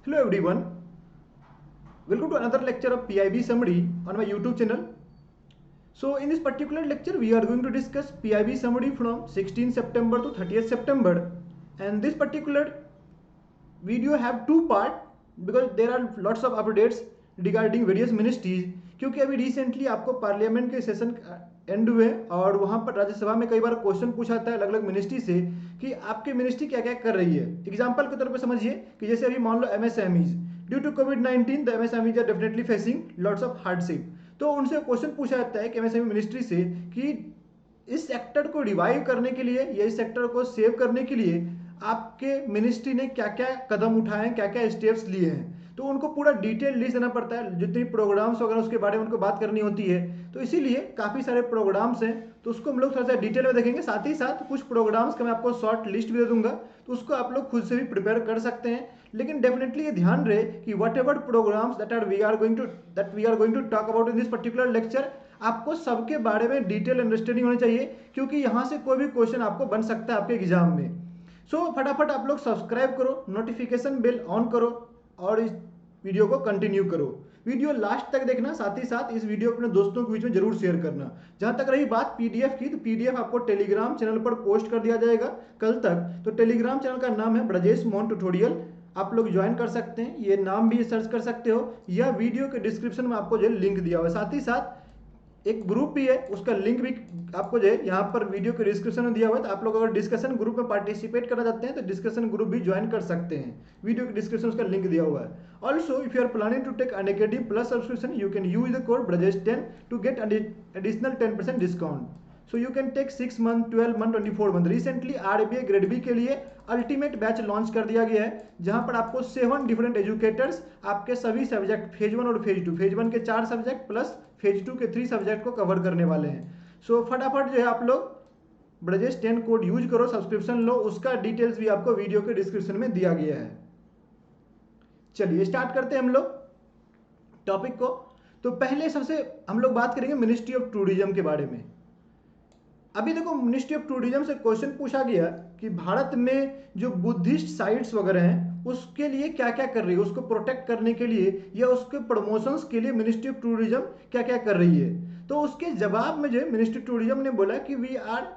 Hello everyone, welcome to another lecture of PIB summary on my YouTube channel. So in this particular lecture we are going to discuss PIB summary from 16 September to 30th September, and this particular video have two part because there are lots of updates regarding various ministries, क्योंकि अभी recently आपको parliament के session and हुए और वहाँ पर राज्यसभा में कई बार क्वेश्चन पूछा जाता है अलग अलग मिनिस्ट्री से कि आपकी मिनिस्ट्री क्या क्या कर रही है। एग्जाम्पल के तौर पर समझिए कि जैसे अभी मान लो MSMEs, ड्यू टू कोविड-19 the MSMEs are definitely facing lots of hardship, तो उनसे क्वेश्चन पूछा जाता है कि MSME मिनिस्ट्री से कि इस सेक्टर को रिवाइव करने के लिए या इस सेक्टर को सेव करने के लिए आपके मिनिस्ट्री ने क्या क्या कदम उठाए हैं, क्या क्या स्टेप्स लिए हैं। तो उनको पूरा डिटेल लिस्ट देना पड़ता है, जितनी प्रोग्राम्स वगैरह उसके बारे में उनको बात करनी होती है। तो इसीलिए काफ़ी सारे प्रोग्राम्स हैं, तो उसको हम लोग थोड़ा सा डिटेल में देखेंगे। साथ ही साथ कुछ प्रोग्राम्स का मैं आपको शॉर्ट लिस्ट भी दे दूंगा, तो उसको आप लोग खुद से भी प्रिपेयर कर सकते हैं। लेकिन डेफिनेटली ये ध्यान रहे कि whatever programs that we are going to talk about in this particular lecture, आपको सबके बारे में डिटेल अंडरस्टैंडिंग होनी चाहिए, क्योंकि यहाँ से कोई भी क्वेश्चन आपको बन सकता है आपके एग्जाम में। सो फटाफट आप लोग सब्सक्राइब करो, नोटिफिकेशन बेल ऑन करो और इस वीडियो को कंटिन्यू करो। वीडियो लास्ट तक देखना, साथ ही साथ इस वीडियो को अपने दोस्तों के बीच में जरूर शेयर करना। जहां तक रही बात पीडीएफ की, तो पीडीएफ आपको टेलीग्राम चैनल पर पोस्ट कर दिया जाएगा कल तक। तो टेलीग्राम चैनल का नाम है ब्रजेश मोहन ट्यूटोरियल, आप लोग ज्वाइन कर सकते हैं। ये नाम भी सर्च कर सकते हो, या वीडियो के डिस्क्रिप्शन में आपको जो लिंक दिया हुआ है। साथ ही साथ एक ग्रुप भी है, उसका लिंक भी आपको जो है यहाँ पर वीडियो के डिस्क्रिप्शन में दिया हुआ है। तो आप लोग अगर डिस्कशन ग्रुप में पार्टिसिपेट करना चाहते हैं तो डिस्कशन ग्रुप भी ज्वाइन कर सकते हैं, वीडियो के डिस्क्रिप्शन उसका लिंक दिया हुआ है। Also if you are planning to take Unacademy plus subscription, you can use the code ब्रजेश10 to get additional 10% discount. So you can take 6 month, 12 month, 24 month. Recently RBI grade B के लिए ultimate batch launch कर दिया गया है, जहां पर आपको 7 डिफरेंट एजुकेटर्स आपके सभी सब्जेक्ट फेज 1 और फेज 2, फेज 1 के 4 सब्जेक्ट प्लस फेज 2 के 3 सब्जेक्ट को कवर करने वाले हैं। सो फटाफट जो है आप लोग ब्रजेश10 कोड यूज करो, सब्सक्रिप्शन लो, उसका डिटेल्स भी आपको वीडियो के डिस्क्रिप्शन में दिया गया है। चलिए स्टार्ट करते हैं हम लोग टॉपिक को। तो पहले सबसे हम लोग बात करेंगे मिनिस्ट्री ऑफ टूरिज्म के बारे में। अभी देखो, मिनिस्ट्री ऑफ टूरिज्म से क्वेश्चन पूछा गया कि भारत में जो बुद्धिस्ट साइट्स वगैरह हैं उसके लिए क्या क्या कर रही है, उसको प्रोटेक्ट करने के लिए या उसके प्रमोशंस के लिए मिनिस्ट्री ऑफ टूरिज्म क्या क्या कर रही है। तो उसके जवाब में जो मिनिस्ट्री ऑफ टूरिज्म ने बोला कि we are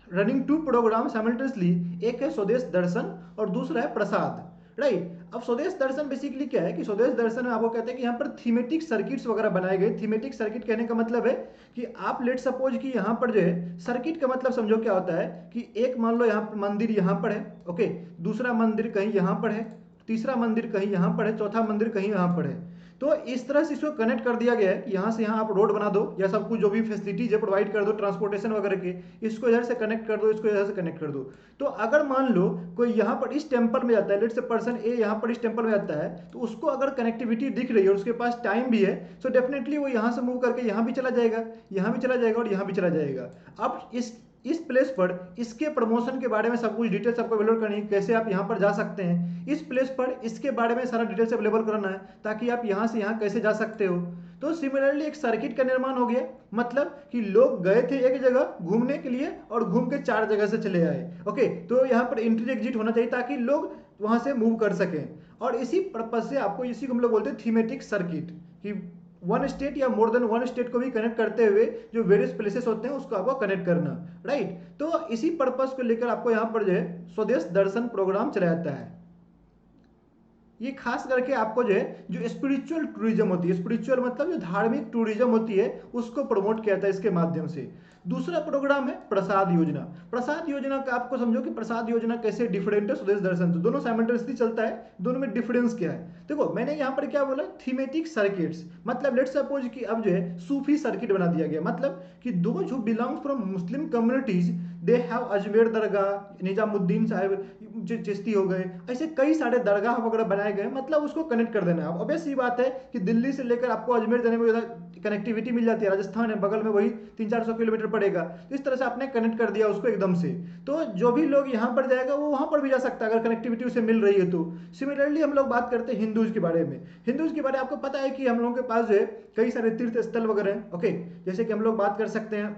running 2 programme simultaneously, एक है स्वदेश दर्शन और दूसरा है प्रसाद, राइट। अब स्वदेश दर्शन बेसिकली क्या है कि स्वदेश दर्शन में आपको कहते हैं कि यहाँ पर थीमेटिक सर्किट्स वगैरह बनाए गए। थीमेटिक सर्किट कहने का मतलब है कि आप लेट सपोज कि यहाँ पर जो है सर्किट का मतलब समझो क्या होता है कि एक मान लो यहाँ पर मंदिर यहाँ पर है, ओके, दूसरा मंदिर कहीं यहाँ पर है, तीसरा मंदिर कहीं यहाँ पर है, चौथा मंदिर कहीं यहाँ पर है। तो इस तरह से इसको कनेक्ट कर दिया गया है कि यहाँ से यहाँ आप रोड बना दो या सब कुछ जो भी फैसिलिटीज है प्रोवाइड कर दो, ट्रांसपोर्टेशन वगैरह के, इसको इधर से कनेक्ट कर दो, इसको इधर से कनेक्ट कर दो। तो अगर मान लो कोई यहाँ पर इस टेम्पल में जाता है, लेट से पर्सन ए यहाँ पर इस टेम्पल में जाता है, तो उसको अगर कनेक्टिविटी दिख रही है और उसके पास टाइम भी है, तो डेफिनेटली वो यहाँ से मूव करके यहाँ भी चला जाएगा, यहाँ भी चला जाएगा और यहाँ भी चला जाएगा। अब इस प्लेस पर इसके प्रमोशन के बारे में सब कुछ डिटेल्स आपको अवेलेबल करनी है, कैसे आप यहाँ पर जा सकते हैं, इस प्लेस पर इसके बारे में सारा डिटेल्स अवेलेबल करना है ताकि आप यहाँ से यहाँ कैसे जा सकते हो। तो सिमिलरली एक सर्किट का निर्माण हो गया, मतलब कि लोग गए थे एक जगह घूमने के लिए और घूम के 4 जगह से चले आए, ओके। तो यहाँ पर एंट्री एग्जिट होना चाहिए ताकि लोग वहां से मूव कर सकें। और इसी पर्पज से आपको, इसी को हम लोग बोलते हैं थीमेटिक सर्किट, कि वन स्टेट या मोर देन वन स्टेट को भी कनेक्ट करते हुए जो वेरियस प्लेसेस होते हैं उसको आपको कनेक्ट करना, राइट। तो इसी पर्पस को लेकर आपको यहाँ पर जो है स्वदेश दर्शन प्रोग्राम चलाया जाता है। ये खास करके आपको जो है जो स्पिरिचुअल टूरिज्म होती है, स्पिरिचुअल मतलब जो धार्मिक टूरिज्म होती है उसको प्रमोट किया जाता है इसके माध्यम से। दूसरा प्रोग्राम है प्रसाद योजना। प्रसाद योजना का आपको समझो कि प्रसाद योजना कैसे डिफरेंट है स्वदेश दर्शन से, दोनों साइमल्टेनियसली चलता है, दोनों में डिफरेंस क्या है। देखो मैंने यहाँ पर क्या बोला, थीमेटिक सर्किट्स, मतलब लेट्स सपोज कि अब जो है सूफी सर्किट बना दिया गया, मतलब कि those who belongs from Muslim communities they have Ajmer दरगाह, निजामुद्दीन साहिब चिश्ती हो गए, ऐसे कई सारे दरगाह वगैरह बनाए गए, मतलब उसको कनेक्ट कर देना है। अब ऑब्वियस सी बात है कि दिल्ली से लेकर आपको अजमेर जाने में कनेक्टिविटी मिल जाती है, राजस्थान है बगल में, वही 300-400 किलोमीटर पड़ेगा, तो इस तरह से आपने कनेक्ट कर दिया उसको एकदम से। तो जो भी लोग यहाँ पर जाएगा वो वहाँ पर भी जा सकता है अगर कनेक्टिविटी उसे मिल रही है तो। सिमिलरली हम लोग बात करते हैं हिंदूज के बारे में। हिंदूज के बारे में आपको पता है कि हम लोगों के पास जो है कई सारे तीर्थ स्थल वगैरह हैं, ओके। जैसे कि हम लोग बात कर सकते हैं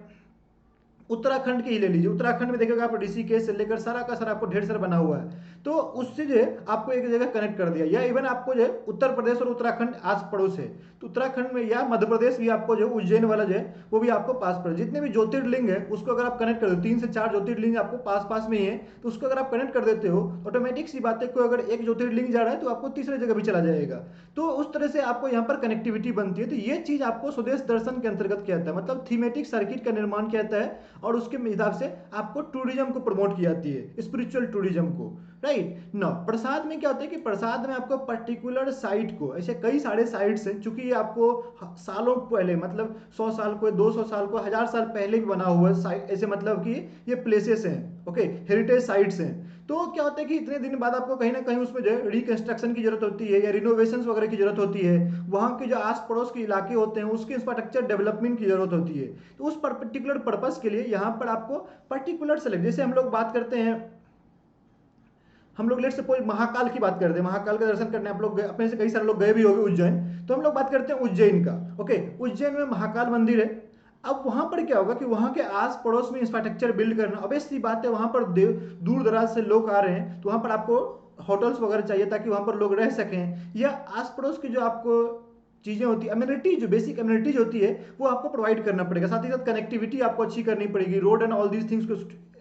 उत्तराखंड के ही ले लीजिए, उत्तराखंड में देखिएगा आप ऋषिकेश से लेकर सारा का सारा आपको ढेर सारा बना हुआ है, तो उससे जो है आपको एक जगह कनेक्ट कर दिया। या इवन आपको जो है उत्तर प्रदेश और उत्तराखंड आस पड़ोस है, तो उत्तराखंड में या मध्य प्रदेश भी आपको जो उज्जैन वाला जो है वो भी आपको पास पड़े। जितने भी ज्योतिर्लिंग है उसको अगर आप कनेक्ट कर दो, 3 से 4 ज्योतिर्लिंग आपको पास पास में ही है, तो उसको अगर आप कनेक्ट कर देते हो ऑटोमेटिक सी बात है, कोई अगर एक ज्योतिर्लिंग जा रहा है तो आपको तीसरे जगह भी चला जाएगा। तो उस तरह से आपको यहाँ पर कनेक्टिविटी बनती है। तो ये चीज आपको स्वदेश दर्शन के अंतर्गत क्या आता है, मतलब थीमेटिक सर्किट का निर्माण किया जाता है और उसके हिसाब से आपको टूरिज्म को प्रमोट की जाती है, स्पिरिचुअल टूरिज्म को, राइट ना। प्रसाद में क्या होता है कि प्रसाद में आपको पर्टिकुलर साइट को, ऐसे कई सारे साइट्स हैं, चूंकि ये आपको सालों पहले मतलब 100 साल को, 200 साल को, 1000 साल पहले भी बना हुआ है ऐसे, मतलब कि ये प्लेसेस हैं, ओके, हेरिटेज साइट्स हैं। तो क्या होता है कि इतने दिन बाद आपको कहीं ना कहीं उसमें जो है रिकंस्ट्रक्शन की जरूरत होती है या रिनोवेशन वगैरह की जरूरत होती है, वहां के जो आस पड़ोस के इलाके होते हैं उसके इंफ्रास्ट्रक्चर डेवलपमेंट की जरूरत होती है। तो उस पर्टिकुलर पर्पस के लिए यहाँ पर आपको पर्टिकुलर सेलेक्ट, जैसे हम लोग बात करते हैं, हम लोग लेट सपोज महाकाल की बात करते हैं, महाकाल का दर्शन करने आप लोग अपने से कई सारे लोग गए भी होंगे उज्जैन, तो हम लोग बात करते हैं उज्जैन का, ओके। उज्जैन में महाकाल मंदिर है। अब वहां पर क्या होगा कि वहां के आस पड़ोस में इंफ्रास्ट्रक्चर बिल्ड करना, ऑब्वियसली बात है, वहां पर दूर दराज से लोग आ रहे हैं, तो वहां पर आपको होटल्स वगैरह चाहिए ताकि वहां पर लोग रह सकें, या आस पड़ोस की जो आपको चीजें होती है, अम्यूनिटी, जो बेसिक अम्यूनिटीज होती है वो आपको प्रोवाइड करना पड़ेगा। साथ ही साथ कनेक्टिविटी आपको अच्छी करनी पड़ेगी, road and all these things को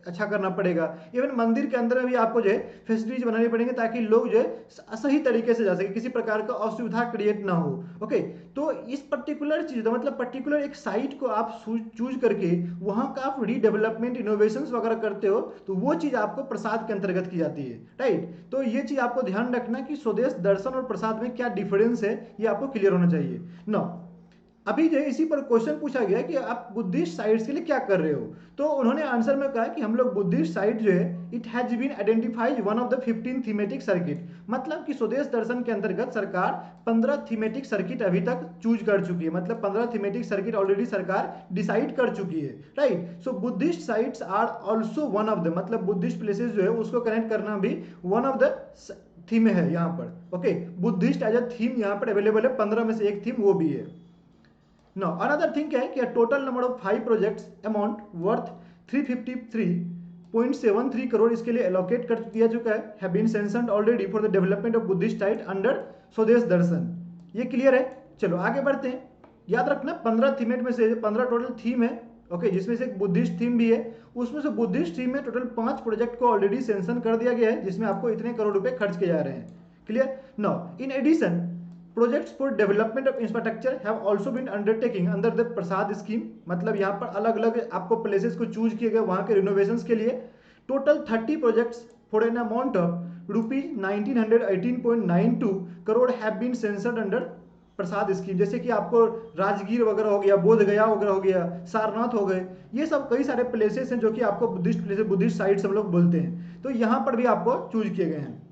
अच्छा करना पड़ेगा। इवन मंदिर के अंदर में भी आपको जो है फैसिलिटीज बनानी पड़ेंगे ताकि लोग जो है सही तरीके से जा सके, किसी प्रकार का असुविधा क्रिएट ना हो, ओके। तो इस पर्टिकुलर चीज मतलब पर्टिकुलर एक साइट को आप चूज करके वहां का आप रीडेवलपमेंट इनोवेशंस वगैरह करते हो, तो वो चीज आपको प्रसाद के अंतर्गत की जाती है, राइट। तो ये चीज आपको ध्यान रखना कि स्वदेश दर्शन और प्रसाद में क्या डिफरेंस है, ये आपको क्लियर होना चाहिए। नो, अभी जो है इसी पर क्वेश्चन पूछा गया कि आप बुद्धिस्ट साइट्स के लिए क्या कर रहे हो, तो उन्होंने आंसर में कहा कि हम लोग बुद्धिस्ट साइट जो है it has been identified one of the 15 thematic circuit, मतलब कि स्वदेश दर्शन के अंतर्गत सरकार 15 थीमेटिक सर्किट अभी तक चूज कर चुकी है, मतलब 15 थीमेटिक सर्किट ऑलरेडी सरकार डिसाइड कर चुकी है, right. So Buddhist sites are also one of the, मतलब बुद्धिस्ट प्लेसेस जो है उसको कनेक्ट करना भी वन ऑफ द थीम है यहाँ पर, okay. Buddhist as a theme यहाँ पर अवेलेबल है, 15 में से एक थीम वो भी है। Now, another thing है कि a total number of 5 projects amount worth 353.73 crore इसके लिए allocate कर दिया चुका है, have been sanctioned already for the development of Buddhist site under स्वदेश दर्शन। ये क्लियर है। चलो आगे बढ़ते हैं। याद रखना 15 थीमेट में से 15 टोटल थीम है, ओके, जिसमें से एक बुद्धिस्ट थीम भी है। उसमें से बुद्धिस्ट थीम में टोटल 5 प्रोजेक्ट को ऑलरेडी सेंशन कर दिया गया है, जिसमें आपको इतने करोड़ रुपए खर्च किए जा रहे हैं। Clear. Now in addition projects for development of infrastructure have also been undertaking under the Prasad scheme, मतलब यहाँ पर अलग अलग आपको प्लेसेस को चूज किए गए वहां के रिनोवेशंस के लिए। Total 30 projects for an amount of ₹1918.92 crore have been sanctioned under Prasad scheme. जैसे कि आपको राजगीर वगैरह हो गया, बोध गया वगैरह हो गया, सारनाथ हो गए, ये सब कई सारे प्लेसेस हैं जो कि आपको बुद्धिस्ट प्लेसेस, बुद्धिस्ट साइट्स हम लोग बोलते हैं, तो यहाँ पर भी आपको चूज किए गए हैं।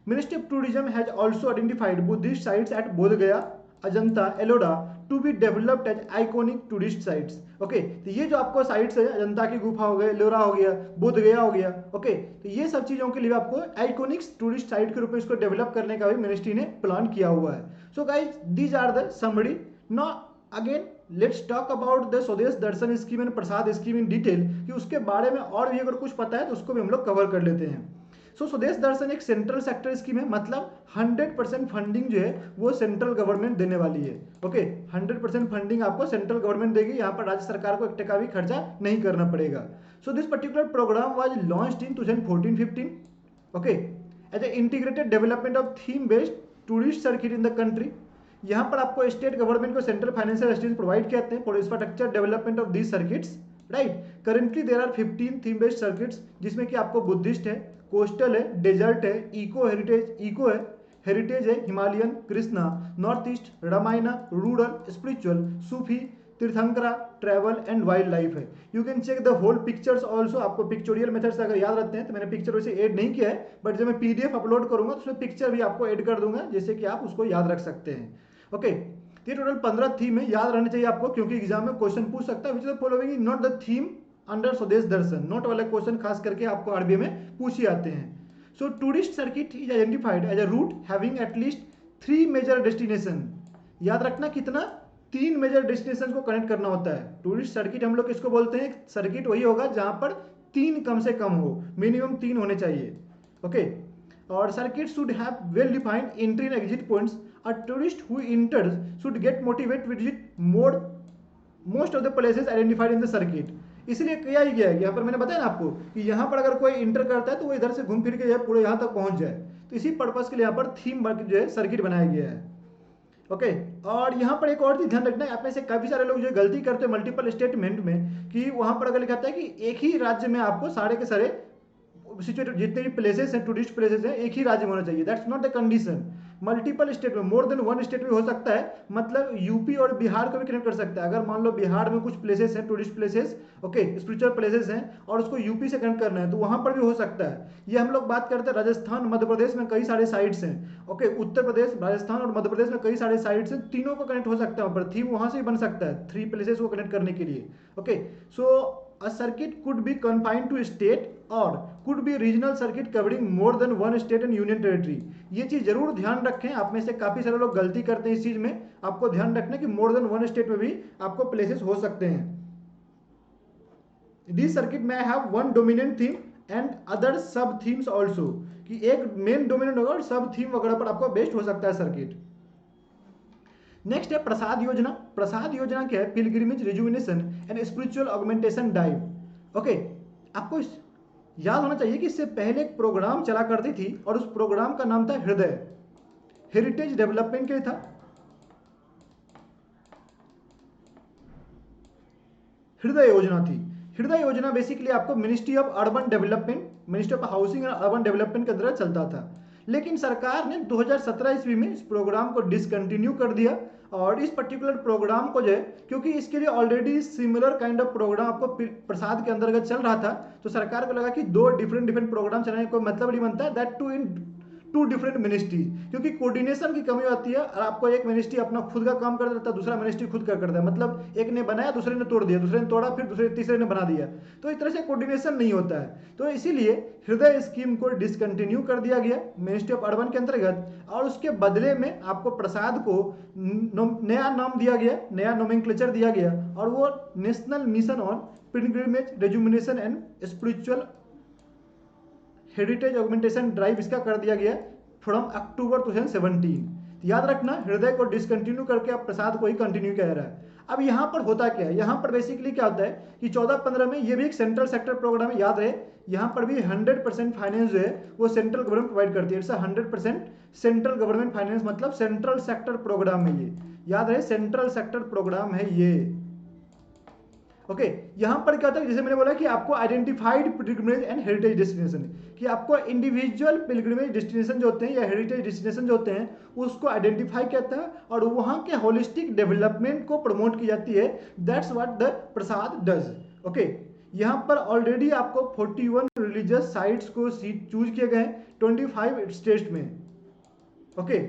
Ministry of Tourism has also identified Buddhist sites at Bodh Gaya, Ajanta, Ellora to be developed as iconic tourist sites, okay. तो ये जो आपको साइट्स है, अजंता की गुफा हो गया, एलोरा हो गया, बोध गया हो गया, ओके, तो ये सब चीजों के लिए आपको आइकॉनिक टूरिस्ट साइट के रूप में इसको डेवलप करने का भी मिनिस्ट्री ने प्लान किया हुआ है। So guys these are the summary. Now again let's talk about the Swadesh Darshan scheme and Prasad scheme in detail, कि उसके बारे में और भी अगर कुछ पता है तो उसको भी हम लोग कवर कर लेते हैं। सो स्वदेश दर्शन एक सेंट्रल सेक्टर स्कीम है, मतलब 100% फंडिंग जो है वो सेंट्रल गवर्नमेंट देने वाली है, ओके। 100% फंडिंग आपको सेंट्रल गवर्नमेंट देगी, यहाँ पर राज्य सरकार को 1 टका भी खर्चा नहीं करना पड़ेगा। So this particular programme was launched in 2014-15, okay, as a integrated development of theme based tourist circuit in the country. यहाँ पर आपको स्टेट गवर्नमेंट को सेंट्रल फाइनेंशियल असिस्टेंस प्रोवाइड करते हैं for infrastructure development of these circuits, right. Currently there are 15 theme based circuits, जिसमें कि आपको Buddhist है, कोस्टल है, डेजर्ट है, इको है, हेरिटेज है, Himalayan, Krishna, north east, Ramayana, rural, spiritual, Sufi, Tirthankara, travel and wild life है। You can check the whole pictures also. आपको पिक्चोरियल मेथड से अगर याद रखते हैं तो मैंने पिक्चर वैसे ऐड नहीं किया है, बट जब मैं पीडीएफ अपलोड करूंगा तो उसमें पिक्चर भी आपको ऐड कर दूंगा, जिससे कि आप उसको याद रख सकते हैं, ओके। ये टोटल 15 थीम है, याद रहने चाहिए आपको, क्योंकि एग्जाम में क्वेश्चन पूछ सकता है which is the following is not the theme under स्वदेश दर्शन। नोट वाले क्वेश्चन खास करके आपको आरबीए में पूछ ही आते हैं। So tourist circuit is identified as a route having at least 3 major destination. याद रखना कितना, 3 मेजर डेस्टिनेशन को कनेक्ट करना होता है। टूरिस्ट सर्किट हम लोग किसको बोलते हैं? सर्किट वही होगा जहां पर 3 कम से कम हो, मिनिमम 3 होने चाहिए। ओके, और circuit should have well defined entry and exit points. A tourist who enters should get motivate to visit most of the places identified in the circuit. इसलिए किया ही गया है, यहाँ पर मैंने बताया ना आपको कि यहाँ पर अगर कोई इंटर करता है तो वो इधर से घूम फिर के पूरे यहाँ तक पहुँच जाए। तो इसी पर्पज के लिए यहाँ पर थीम जो है सर्किट बनाया गया है। ओके, और यहाँ पर एक और चीज ध्यान रखना है, आप में से काफी सारे लोग जो गलती करते हैं मल्टीपल स्टेटमेंट में, कि वहां पर अगर लिखा है कि एक ही राज्य में आपको सारे के सारे सिचुएटेड जितने भी प्लेसेस हैं, टूरिस्ट प्लेसेस हैं, एक ही राज्य में होना चाहिए। That's not the condition. Multiple state में, मोर देन वन स्टेट में हो सकता है, मतलब यूपी और बिहार को भी कनेक्ट कर सकता है। अगर मान लो बिहार में कुछ प्लेसेस हैं, tourist places, okay, spiritual places हैं, और उसको यूपी से कनेक्ट करना है तो वहां पर भी हो सकता है। ये हम लोग बात करते हैं राजस्थान मध्य प्रदेश में कई सारे साइट्स हैं। ओके, उत्तर प्रदेश, राजस्थान और मध्य प्रदेश में कई सारे साइट्स हैं, तीनों को कनेक्ट हो सकता है। वहां पर थीम वहां से ही बन सकता है, 3 प्लेसेस को कनेक्ट करने के लिए। Okay, so a circuit could be confined to state or could be regional circuit covering more than one state and union territory। ये चीज जरूर ध्यान रखें, आप में से काफी सारे लोग गलती करते हैं इस चीज में। आपको ध्यान रखना कि मोर देन वन स्टेट में भी आपको प्लेसेस हो सकते हैं। This circuit may have one dominant theme and other सब थीम्स ऑल्सो, कि एक मेन डोमिनेंट होगा और सब थीम वगैरह पर आपको बेस्ट हो सकता है सर्किट। नेक्स्ट है प्रसाद योजना। प्रसाद योजना क्या है? Pilgrimage rejuvenation and spiritual augmentation drive. Okay, आपको याद होना चाहिए कि इससे पहले एक प्रोग्राम चला करती थी और उस प्रोग्राम का नाम था हृदय, हेरिटेज डेवलपमेंट के लिए था। हृदय योजना थी। हृदय योजना बेसिकली आपको ministry of urban development, ministry of housing and urban development के अंदर चलता था। लेकिन सरकार ने 2017 ईस्वी में इस प्रोग्राम को डिसकंटिन्यू कर दिया। और इस पर्टिकुलर प्रोग्राम को जो है, क्योंकि इसके लिए already similar kind of programme आपको प्रसाद के अंतर्गत चल रहा था, तो सरकार को लगा कि 2 डिफरेंट प्रोग्राम चलाने का कोई मतलब नहीं बनता है, that too in 2 different ministry, क्योंकि कोऑर्डिनेशन की कमी होती है। और आपको एक मिनिस्ट्री अपना खुद का काम कर देता है, दूसरा मिनिस्ट्री खुद का करता है, मतलब एक ने बनाया दूसरे ने तोड़ दिया, दूसरे ने तोड़ा फिर दूसरे तीसरे ने बना दिया, तो इस तरह से कोऑर्डिनेशन नहीं होता है। तो इसीलिए हृदय स्कीम को डिसकंटिन्यू कर दिया गया मिनिस्ट्री ऑफ अर्बन के अंतर्गत, और उसके बदले में आपको प्रसाद को नया नाम दिया गया, नया नोमेनक्लेचर दिया गया, और वो national mission on pilgrimage rejuvenation and spiritual heritage augmentation drive इसका कर दिया गया फ्रॉम अक्टूबर 2017। याद रखना, हृदय को डिसकंटिन्यू करके अब प्रसाद को ही कंटिन्यू किया जा रहा है। अब यहाँ पर होता क्या है? यहाँ पर बेसिकली क्या होता है कि 14-15 में ये भी एक सेंट्रल सेक्टर प्रोग्राम है, याद रहे, यहाँ पर भी 100% फाइनेंस जो है वो सेंट्रल गवर्नमेंट प्रोवाइड करती है। इट्स 100% सेंट्रल गवर्नमेंट फाइनेंस, मतलब सेंट्रल सेक्टर प्रोग्राम है ये, याद रहे, सेंट्रल सेक्टर प्रोग्राम है ये। ओके, यहां पर क्या होता है, जैसे मैंने बोला कि आपको identified pilgrimage and heritage destination, कि आपको इंडिविजुअल पिलग्रिमेज डेस्टिनेशन जो होते हैं या हेरिटेज डेस्टिनेशन जो होते हैं उसको आइडेंटिफाई करता है और वहां के होलिस्टिक डेवलपमेंट को प्रमोट की जाती है। That's what the Prasad does. Okay, यहां पर ऑलरेडी आपको 41 रिलीजियस साइट्स को चूज किए गए 25 स्टेट्स में। ओके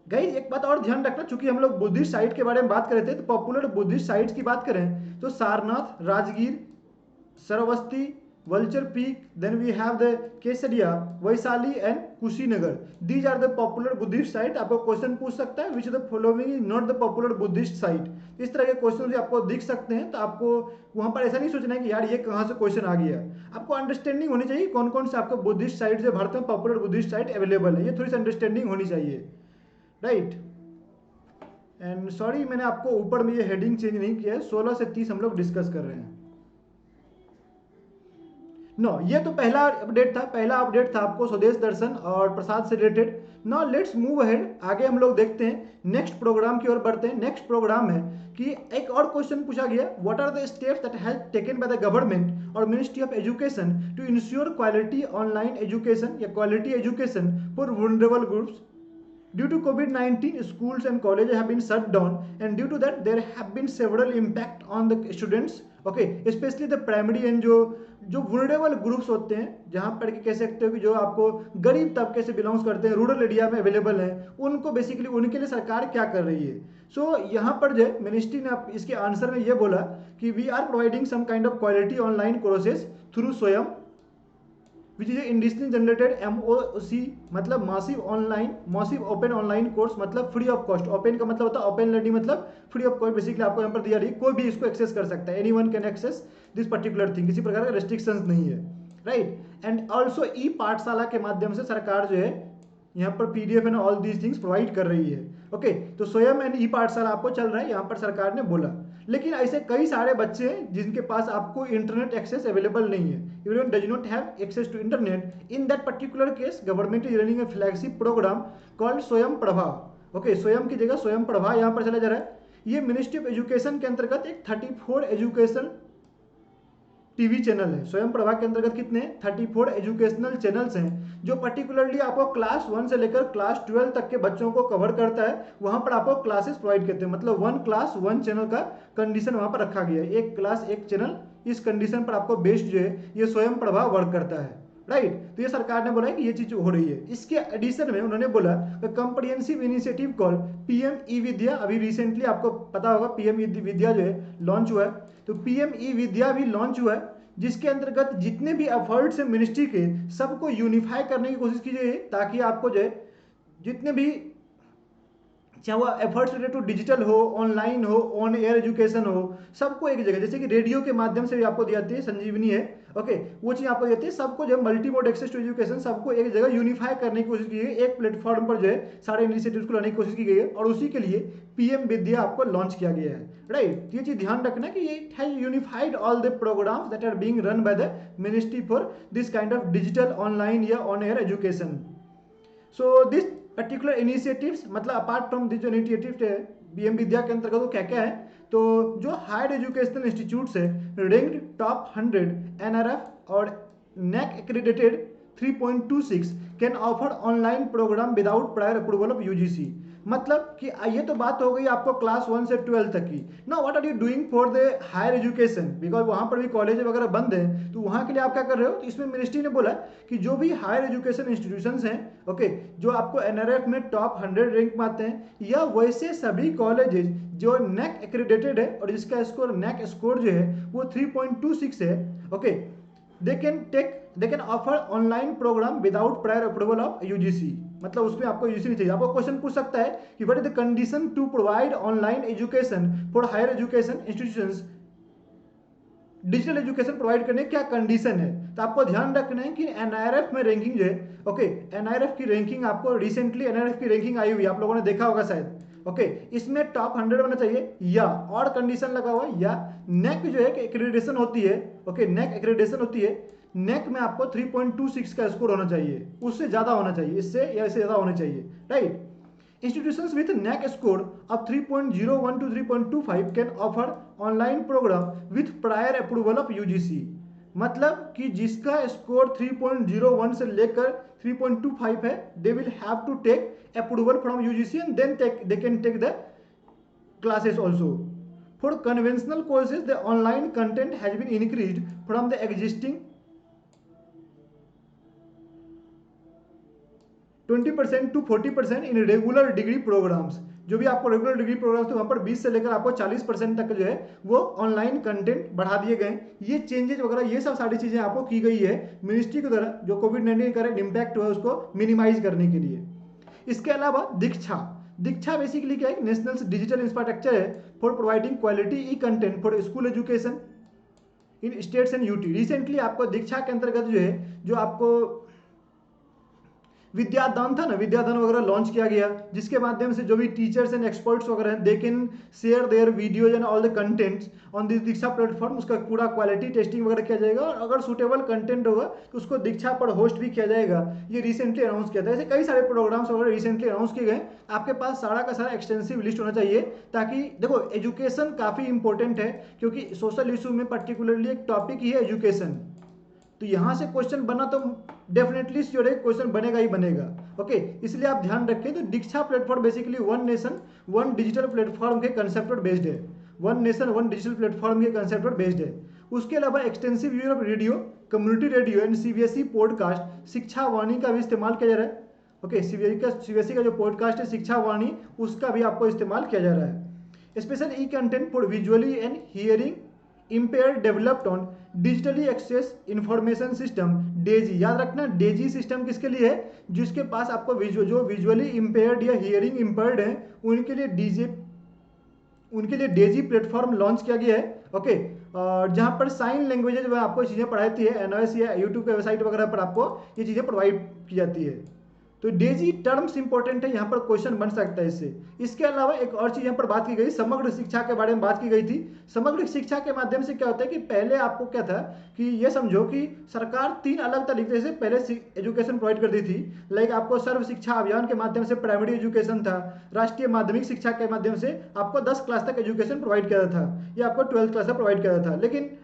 गाइस, एक बात और ध्यान रखना, चूंकि हम लोग बुद्धिस्ट साइट के बारे में बात कर रहे थे, तो पॉपुलर बुद्धिस्ट साइट्स की बात करें तो Sarnath, Rajgir, Saraswati, vulture peak, then we have the Kesariya, Vaishali and Kushinagar. These are the popular Buddhist site. आपको क्वेश्चन पूछ सकता है which the following is not the popular Buddhist site. इस तरह के क्वेश्चन आपको दिख सकते हैं, तो आपको वहां पर ऐसा नहीं सोचना है कि यार ये कहां से क्वेश्चन आ गया। आपको अंडरस्टैंडिंग होनी चाहिए कौन कौन से आपको बुद्धिस्ट साइट जो भारत में पॉपुलर बुद्धिस्ट साइट अवेलेबल है, ये थोड़ी सी अंडरस्टैंडिंग होनी चाहिए, राइट। एंड सॉरी, मैंने आपको ऊपर में ये हेडिंग चेंज नहीं किया है, 16 से 30 हम लोग डिस्कस कर रहे हैं। नो, ये तो पहला अपडेट था, पहला अपडेट था आपको स्वदेश दर्शन और प्रसाद से related. Now let's move ahead, आगे हम लोग देखते हैं, नेक्स्ट प्रोग्राम की ओर बढ़ते हैं। नेक्स्ट प्रोग्राम है कि एक और क्वेश्चन पूछा गया, what are the steps that has taken by the government और ministry of education to ensure quality online education या quality education for vulnerable groups. Due to COVID-19, schools and colleges have been shut down, and due to that, there have been several impact on the students. Okay, especially the primary and जो vulnerable groups होते हैं, जहाँ पर कह सकते हो कि जो आपको गरीब तबके से बिलोंग्स करते हैं, रूरल एरिया में अवेलेबल हैं, उनको बेसिकली उनके लिए सरकार क्या कर रही है। सो यहाँ पर जो मिनिस्ट्री ने इसके आंसर में ये बोला कि we are providing some kind of quality online courses through Swayam which is indigenously generated MOOC मतलब मासिव ओपन ऑनलाइन कोर्स, मतलब फ्री ऑफ कॉस्ट। ओपन का मतलब होता है ओपन लर्निंग, मतलब फ्री ऑफ कॉस्ट। बेसिकली आपको यहाँ पर दिया रही, कोई भी इसको एक्सेस कर सकता है, anyone can access this particular thing, किसी प्रकार का रेस्ट्रिक्शंस नहीं है, राइट। एंड ऑल्सो ई पाठशाला के माध्यम से सरकार जो है यहाँ पर PDF and all these things provide कर रही है। ओके, तो स्वयं एंड ई पाठशाला आपको चल रहा है, यहाँ पर सरकार ने बोला। लेकिन ऐसे कई सारे बच्चे हैं जिनके पास आपको इंटरनेट एक्सेस अवेलेबल नहीं है, everyone does not have access to internet. In that particular case, government is running a flagship program called स्वयं प्रभा। ओके, स्वयं की जगह स्वयं प्रभा यहाँ पर चला जा रहा है। ये मिनिस्ट्री ऑफ एजुकेशन के अंतर्गत एक 34 एजुकेशन टीवी चैनल है। स्वयं प्रभा के अंतर्गत कितने 34 एजुकेशनल चैनल्स हैं, जो पर्टिकुलरली आपको क्लास 1 से लेकर क्लास 12 तक के बच्चों को कवर करता है। वहां पर आपको क्लासेस प्रोवाइड करते हैं, मतलब 1 क्लास 1 चैनल का कंडीशन वहां पर रखा गया है, एक क्लास एक चैनल। इस कंडीशन पर आपको बेस्ड जो है ये स्वयं प्रभा वर्क करता है, राइट। तो ये सरकार ने बोला है कि ये चीज हो रही है। इसके एडिशन में उन्होंने बोला कंप्रिहेंसिव इनिशिएटिव कॉल PM ई विद्या। अभी रिसेंटली आपको पता होगा PM ई विद्या जो है लॉन्च हुआ है, तो PM ई विद्या भी लॉन्च हुआ है, जिसके अंतर्गत जितने भी एफर्ट्स है मिनिस्ट्री के सबको यूनिफाई करने की कोशिश की जाए, ताकि आपको जो है जितने भी चाहे वो एफर्ट्स रिलेटेड टू डिजिटल हो, ऑनलाइन हो, ऑन एयर एजुकेशन हो, सबको एक जगह, जैसे कि रेडियो के माध्यम से भी आपको दी जाती है, संजीवनी है, ओके, वो चीज आपको देती है। सबको जो multi mode access to education, सबको एक जगह यूनिफाई करने की कोशिश की गई है, एक प्लेटफॉर्म पर जो है सारे इनिशिएटिव्स को लाने की कोशिश की गई है, और उसी के लिए PM विद्या आपको लॉन्च किया गया है, राइट। ये चीज ध्यान रखना कि ये has unified all the programmes that are being run by the ministry for this kind of digital online या on air education. So this particular initiatives, मतलब अपार्ट फ्रॉम दिस जो इनिशिएटिव है PM विद्या के अंतर्गत वो क्या क्या है, तो जो हायर एजुकेशनल इंस्टीट्यूट्स है रैंक्ड टॉप 100 NRF और NAC accredited 3.26 can offer online programme without prior approval of UGC। मतलब कि ये तो बात हो गई आपको क्लास 1 से 12 तक की। ना what are you doing for the higher education, because वहां पर भी कॉलेज वगैरह बंद है, तो वहां के लिए आप क्या कर रहे हो। तो इसमें मिनिस्ट्री ने बोला कि जो भी हायर एजुकेशन इंस्टीट्यूशंस हैं, ओके, जो आपको NRF में टॉप 100 रैंक में आते हैं, या वैसे सभी कॉलेजेस जो NAC एक्रेडिटेड है और जिसका स्कोर NAC स्कोर जो है वो 3.26 है, okay, they can offer online program without prior approval of UGC। मतलब उसमें आपको UGC नहीं चाहिए। आपको क्वेश्चन पूछ सकता है कि what is the condition to provide online education for higher education institutions, digital education provide करने क्या कंडीशन है। तो आपको ध्यान रखना है कि NIRF में रैंकिंग जो है, ओके, NIRF की रैंकिंग आपको रिसेंटली NIRF की रैंकिंग आई हुई, आप लोगों ने देखा होगा शायद, ओके, इसमें टॉप 100 होना चाहिए, या और कंडीशन लगा हुआ, या NAC जो है एक्रेडिटेशन होती है, ओके, NAC एक्रेडिटेशन होती है, NAC में आपको 3.26 का स्कोर होना चाहिए, उससे ज्यादा होना चाहिए, इससे या इससे ज्यादा होना चाहिए, right. Institutions with NAC score of 3.01 to 3.25 can offer online program with prior approval of UGC। मतलब कि जिसका स्कोर 3.01 से लेकर 3.25 है, they will have to take approval from UGC and then they can take the classes also। For conventional courses, the online content has been increased from the existing 20% to 40% in regular degree programmes. जो भी आपको regular degree programmes थे वहां पर 20 से लेकर आपको 40% तक जो है वो ऑनलाइन कंटेंट बढ़ा दिए गए। ये चेंजेस वगैरह ये सब सारी चीजें आपको की गई है मिनिस्ट्री के द्वारा, जो कोविड-19 का इम्पैक्ट हुआ है उसको मिनिमाइज करने के लिए। इसके अलावा दीक्षा बेसिकली क्या है, नेशनल डिजिटल इंफ्रास्ट्रक्चर है for providing quality E content for school education in states and UT. Recently आपको दीक्षा के अंतर्गत जो है, जो आपको विद्यादान था ना, विद्यादान वगैरह लॉन्च किया गया, जिसके माध्यम से जो भी टीचर्स एंड एक्सपर्ट्स वगैरह हैं, they can share their videos and all the contents on this Diksha platform. उसका पूरा क्वालिटी टेस्टिंग वगैरह किया जाएगा, और अगर सुटेबल कंटेंट होगा तो उसको दीक्षा पर होस्ट भी किया जाएगा। ये रिसेंटली अनाउंस किया था। ऐसे कई सारे प्रोग्राम्स वगैरह रिसेंटली अनाउंस किए गए। आपके पास सारा का सारा एक्सटेंसिव लिस्ट होना चाहिए, ताकि देखो एजुकेशन काफी इंपॉर्टेंट है, क्योंकि सोशल इशू में पर्टिकुलरली एक टॉपिक ही है एजुकेशन। तो यहां से क्वेश्चन बना तो डेफिनेटली श्योर है क्वेश्चन बनेगा ही बनेगा, ओके। इसलिए आप ध्यान रखें। तो Diksha platform basically one nation one digital platform के कंसेप्ट पर बेस्ड है, one nation one digital platform के कंसेप्ट पर बेस्ड है। उसके अलावा extensive use of radio, community radio and CBSE podcast Shiksha Vani का भी इस्तेमाल किया जा रहा है, ओके। CBSE का जो पॉडकास्ट है शिक्षा वाणी, उसका भी आपको इस्तेमाल किया जा रहा है। Special E content for visually and hearing impaired developed on digitally access information system Daisy. याद रखना डेजी सिस्टम किसके लिए है, जिसके पास आपको जो विजुअली इम्पेयर्ड या हियरिंग इम्पेयर्ड है उनके लिए डेजी प्लेटफॉर्म लॉन्च किया गया है। ओके, और जहां पर साइन लैंग्वेजेज में आपको चीजें पढ़ाती है, एनओएस या यूट्यूब के वेबसाइट वगैरह पर आपको ये चीजें प्रोवाइड की जाती है। तो डेजी टर्म्स इंपॉर्टेंट है, यहाँ पर क्वेश्चन बन सकता है इससे। इसके अलावा एक और चीज यहाँ पर बात की गई, समग्र शिक्षा के बारे में बात की गई थी। समग्र शिक्षा के माध्यम से क्या होता है कि पहले आपको क्या था कि ये समझो कि सरकार 3 अलग तरीके से पहले एजुकेशन प्रोवाइड करती थी। लाइक आपको सर्व शिक्षा अभियान के माध्यम से प्राइमरी एजुकेशन था, राष्ट्रीय माध्यमिक शिक्षा के माध्यम से आपको 10 क्लास तक एजुकेशन प्रोवाइड किया था, या आपको 12th क्लास तक प्रोवाइड किया था। लेकिन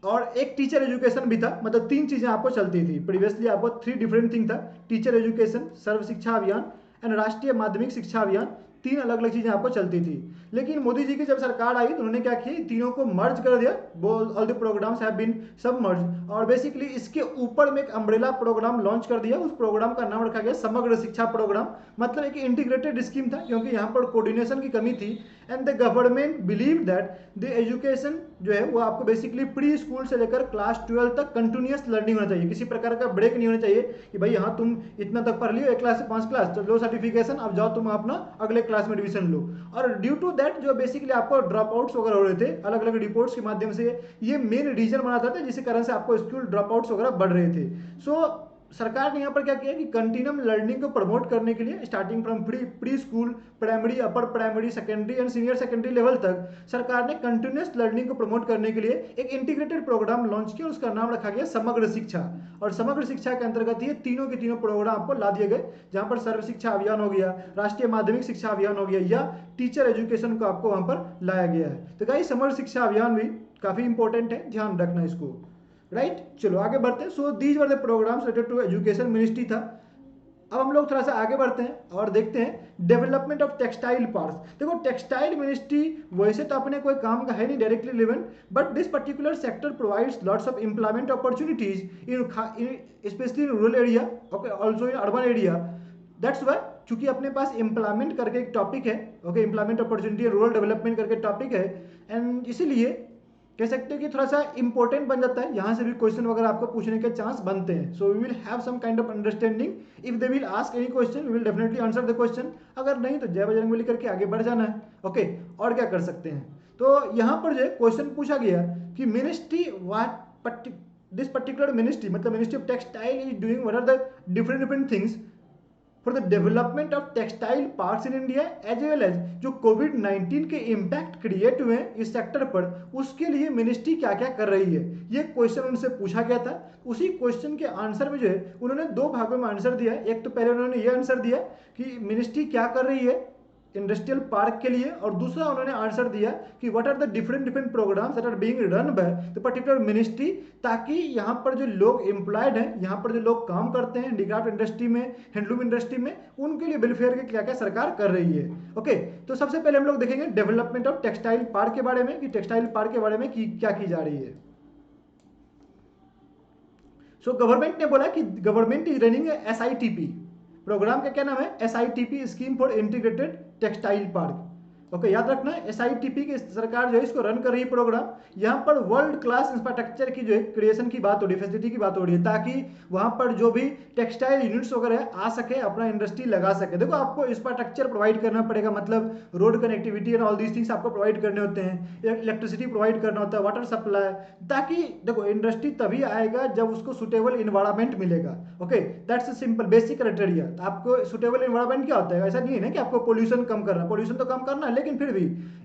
और एक टीचर एजुकेशन भी था, मतलब 3 चीजें आपको चलती थी। प्रीवियसली आपको 3 डिफरेंट थिंग था, टीचर एजुकेशन, सर्व शिक्षा अभियान एंड राष्ट्रीय माध्यमिक शिक्षा अभियान। 3 अलग अलग चीजें आपको चलती थी। लेकिन मोदी जी की जब सरकार आई तो उन्होंने क्या किया, तीनों को मर्ज कर दिया। All the programmes have been sub merge, और बेसिकली इसके ऊपर में एक अम्ब्रेला प्रोग्राम लॉन्च कर दिया। उस प्रोग्राम का नाम रखा गया समग्र शिक्षा प्रोग्राम। मतलब एक इंटीग्रेटेड स्कीम था, क्योंकि यहाँ पर कोऑर्डिनेशन की कमी थी। And the government believe that the education जो है वो आपको बेसिकली प्री स्कूल से लेकर क्लास 12 तक कंटिन्यूअस लर्निंग होना चाहिए, किसी प्रकार का ब्रेक नहीं होना चाहिए कि भाई हाँ तुम इतना तक पढ़ लियो, 1 क्लास से 5 क्लास तो लो सर्टिफिकेशन, अब जाओ तुम अपना अगले क्लास में एडमिशन लो। और ड्यू टू दैट जो बेसिकली आपको ड्रॉप आउट्स वगैरह हो रहे थे, अलग अलग रिपोर्ट्स के माध्यम से ये मेन रीजन बनाता था जिसके कारण से आपको स्कूल ड्रॉप आउट्स वगैरह बढ़ रहे थे। सो सरकार ने यहाँ पर क्या किया कि कंटिन्यूम लर्निंग को प्रमोट करने के लिए starting from pre school, primary, upper primary, secondary and senior secondary level तक सरकार ने कंटिन्यूअस लर्निंग को प्रमोट करने के लिए एक इंटीग्रेटेड प्रोग्राम लॉन्च किया। उसका नाम रखा गया समग्र शिक्षा। और समग्र शिक्षा के अंतर्गत ये तीनों के तीनों प्रोग्राम आपको ला दिए गए, जहां पर सर्व शिक्षा अभियान हो गया, राष्ट्रीय माध्यमिक शिक्षा अभियान हो गया, या टीचर एजुकेशन को आपको वहां पर लाया गया है। तो गाइस समग्र शिक्षा अभियान भी काफी इंपॉर्टेंट है, ध्यान रखना इसको। राइट, चलो आगे बढ़ते हैं। So these were the programmes related to education ministry था। अब हम लोग थोड़ा सा आगे बढ़ते हैं और देखते हैं डेवलपमेंट ऑफ टेक्सटाइल पार्क्स। देखो टेक्सटाइल मिनिस्ट्री वैसे तो अपने कोई काम का है नहीं directly relevant, but this particular sector provides lots of employment opportunities in specially in rural area, okay, also in urban area. That's why चूंकि अपने पास एम्प्लॉयमेंट करके एक टॉपिक है, okay, employment opportunity rural development करके टॉपिक है, and इसीलिए कह सकते हैं कि थोड़ा सा इंपॉर्टेंट बन जाता है। यहाँ से भी क्वेश्चन वगैरह आपको पूछने के चांस बनते हैं। So we will have some kind of understanding. If they will ask any question we will definitely answer the question, अगर नहीं तो जय बजरंगबली करके आगे बढ़ जाना है। ओके, और क्या कर सकते हैं। तो यहाँ पर जो क्वेश्चन पूछा गया कि ministry what this particular ministry, मतलब ministry of textile is doing what are the different things for the development of textile parks in India, as well as जो कोविड-19 के इम्पैक्ट क्रिएट हुए हैं इस सेक्टर पर, उसके लिए मिनिस्ट्री क्या क्या कर रही है। ये क्वेश्चन उनसे पूछा गया था। उसी क्वेश्चन के आंसर में जो है उन्होंने 2 भागों में आंसर दिया। एक तो पहले उन्होंने ये आंसर दिया कि मिनिस्ट्री क्या कर रही है इंडस्ट्रियल पार्क के लिए, और दूसरा उन्होंने आंसर दिया कि what are the different programmes that are being run by the particular ministry, ताकि यहाँ पर जो लोग एम्प्लॉयड हैं, यहाँ पर जो लोग काम करते हैं हैंडीक्राफ्ट इंडस्ट्री में, हैंडलूम इंडस्ट्री में, उनके लिए वेलफेयर के क्या क्या सरकार कर रही है। ओके, तो सबसे पहले हम लोग देखेंगे डेवलपमेंट ऑफ टेक्सटाइल पार्क के बारे में, कि टेक्सटाइल पार्क के बारे में क्या की जा रही है। सो गवर्नमेंट ने बोला कि government is running SITP programme का क्या नाम है, SITP scheme for integrated textile park. Okay, याद रखना SITP की सरकार जो है इसको रन कर रही है प्रोग्राम। यहाँ पर वर्ल्ड क्लास इंफ्रास्ट्रक्चर की जो है क्रिएशन की बात हो रही है, फैसिलिटी की बात हो रही है, ताकि वहां पर जो भी टेक्सटाइल यूनिट्स वगैरह आ सके, अपना इंडस्ट्री लगा सके। देखो आपको इंफ्रास्ट्रक्चर प्रोवाइड करना पड़ेगा, मतलब road connectivity and all these things आपको प्रोवाइड करने होते हैं, इलेक्ट्रिसिटी प्रोवाइड करना होता है, वाटर सप्लाई, ताकि देखो इंडस्ट्री तभी आएगा जब उसको सुटेबल इन्वायरमेंट मिलेगा। Okay, that's simple basic criteria. आपको सुटेबल इन्वायरमेंट क्या होता है, ऐसा नहीं है ना कि आपको पोल्यूशन कम करना, पोल्यूशन तो कम करना, लेकिन फिर भी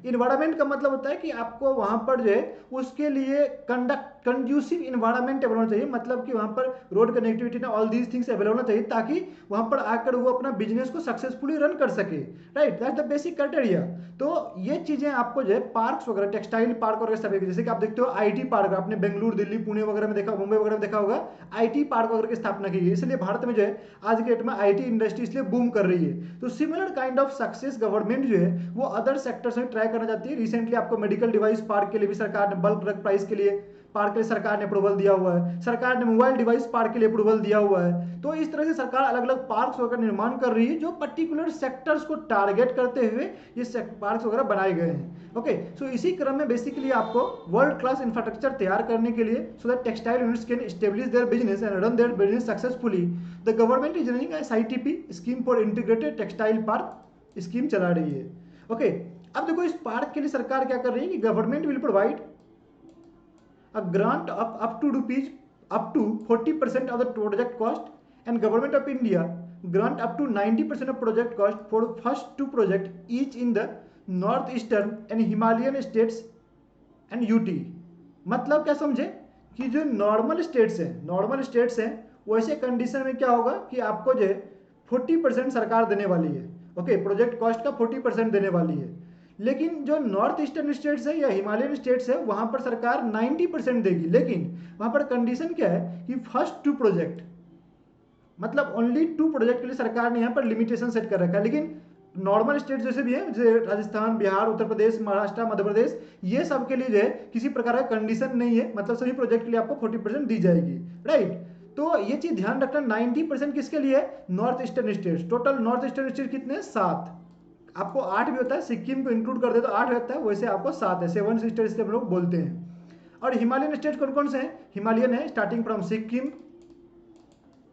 इन्वायरमेंट का मतलब होता है कि आपको वहां पर जो है उसके लिए कंड्यूसिव इन्वायरमेंट अवेलेबल होना चाहिए, मतलब कि वहां पर रोड कनेक्टिविटी ना ऑल दीज थिंग्स अवेलेबल होना चाहिए, ताकि वहां पर आकर वो अपना बिजनेस को सक्सेसफुली रन कर सके। Right, that's the basic criteria. तो ये चीजें आपको जो है पार्क्स वगैरह, टेक्सटाइल पार्क वगैरह सब, जैसे कि आप देखते हो IT पार्क, आपने बेंगलुरु, दिल्ली, पुणे वगैरह में देखा, मुंबई वगैरह में देखा होगा, IT पार्क वगैरह की स्थापना की गई। इसलिए भारत में जो है आज के डेट में IT इंडस्ट्री इसलिए बूम कर रही है। तो similar kind of success government जो है वो अदर सेक्टर्स में ट्राई करना चाहती है। रिसेंटली आपको मेडिकल डिवाइस पार्क के लिए भी सरकार ने बल्क ड्रग प्राइस के लिए पार्क के लिए सरकार ने अप्रूवल दिया हुआ है, सरकार ने मोबाइल डिवाइस पार्क के लिए अप्रूवल दिया हुआ है। तो इस तरह से सरकार अलग अलग पार्क्स वगैरह निर्माण कर रही है जो पर्टिकुलर सेक्टर्स को टारगेट करते हुए ये पार्क्स वगैरह बनाए गए हैं। ओके, सो इसी क्रम में बेसिकली आपको वर्ल्ड क्लास इंफ्रास्ट्रक्चर तैयार करने के लिए so that textile units can establish their business and run their business successfully, the government is running SITP scheme for integrated textile park scheme चला रही है। ओके, अब देखो इस पार्क के लिए सरकार क्या कर रही है कि government will provide a grant up to 40% of the project cost and government of India grant up to 90% of project cost for first two project each in the northeastern and Himalayan states and UT। मतलब क्या समझे कि जो normal states हैं वैसे condition में क्या होगा कि आपको जो है 40% सरकार देने वाली है। ओके, प्रोजेक्ट कॉस्ट का 40% देने वाली है। लेकिन जो नॉर्थ ईस्टर्न स्टेट्स है या हिमालयन स्टेट्स है वहां पर सरकार 90% देगी। लेकिन वहां पर कंडीशन क्या है कि फर्स्ट टू प्रोजेक्ट, मतलब ओनली 2 प्रोजेक्ट के लिए सरकार ने यहाँ पर लिमिटेशन सेट कर रखा है। लेकिन नॉर्मल स्टेट जैसे भी है, जैसे राजस्थान, बिहार, उत्तर प्रदेश, महाराष्ट्र, मध्य प्रदेश, ये सब के लिए जो है किसी प्रकार का कंडीशन नहीं है, मतलब सभी प्रोजेक्ट के लिए आपको 40% दी जाएगी, राइट। तो ये चीज ध्यान रखना, 90% किसके लिए है? North eastern state. Total north eastern state कितने? 7। आपको 8 भी होता है, सिक्किम को इंक्लूड कर दे तो 8 होता है, वैसे आपको 7 है, 7 स्टेट इससे हम लोग बोलते हैं। और हिमालयन स्टेट कौन कौन से हैं? हिमालयन है स्टार्टिंग फ्रॉम सिक्किम,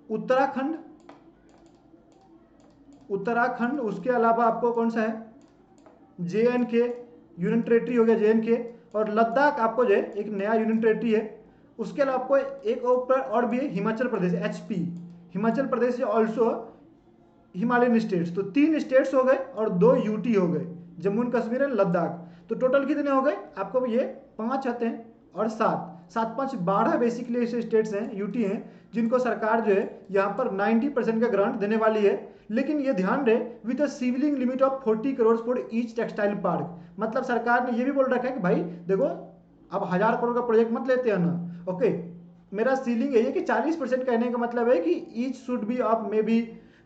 उत्तराखंड, उसके अलावा आपको कौन सा है? JNK यूनियन टेरेटरी हो गया, JNK, और लद्दाख आपको जो है एक नया यूनियन टेरेटरी है। उसके अलावा आपको एक और भी है Himachal Pradesh, HP, Himachal Pradesh also Himalayan states. तो 3 स्टेट्स हो गए और 2 UT हो गए, जम्मू एंड कश्मीर एंड लद्दाख। तो टोटल कितने हो गए आपको? ये 5 आते हैं और 7 5 12 बेसिकली ऐसे स्टेट्स हैं, UT हैं, जिनको सरकार जो है यहाँ पर 90% का ग्रांट देने वाली है। लेकिन ये ध्यान रहे with a ceiling limit of 40 crore for each textile park. मतलब सरकार ने ये भी बोल रखा है कि भाई देखो, अब 1000 करोड़ का प्रोजेक्ट मत लेते हैं ना। ओके, मेरा सीलिंग है ये कि 40% कहने का मतलब है कि each should be of may be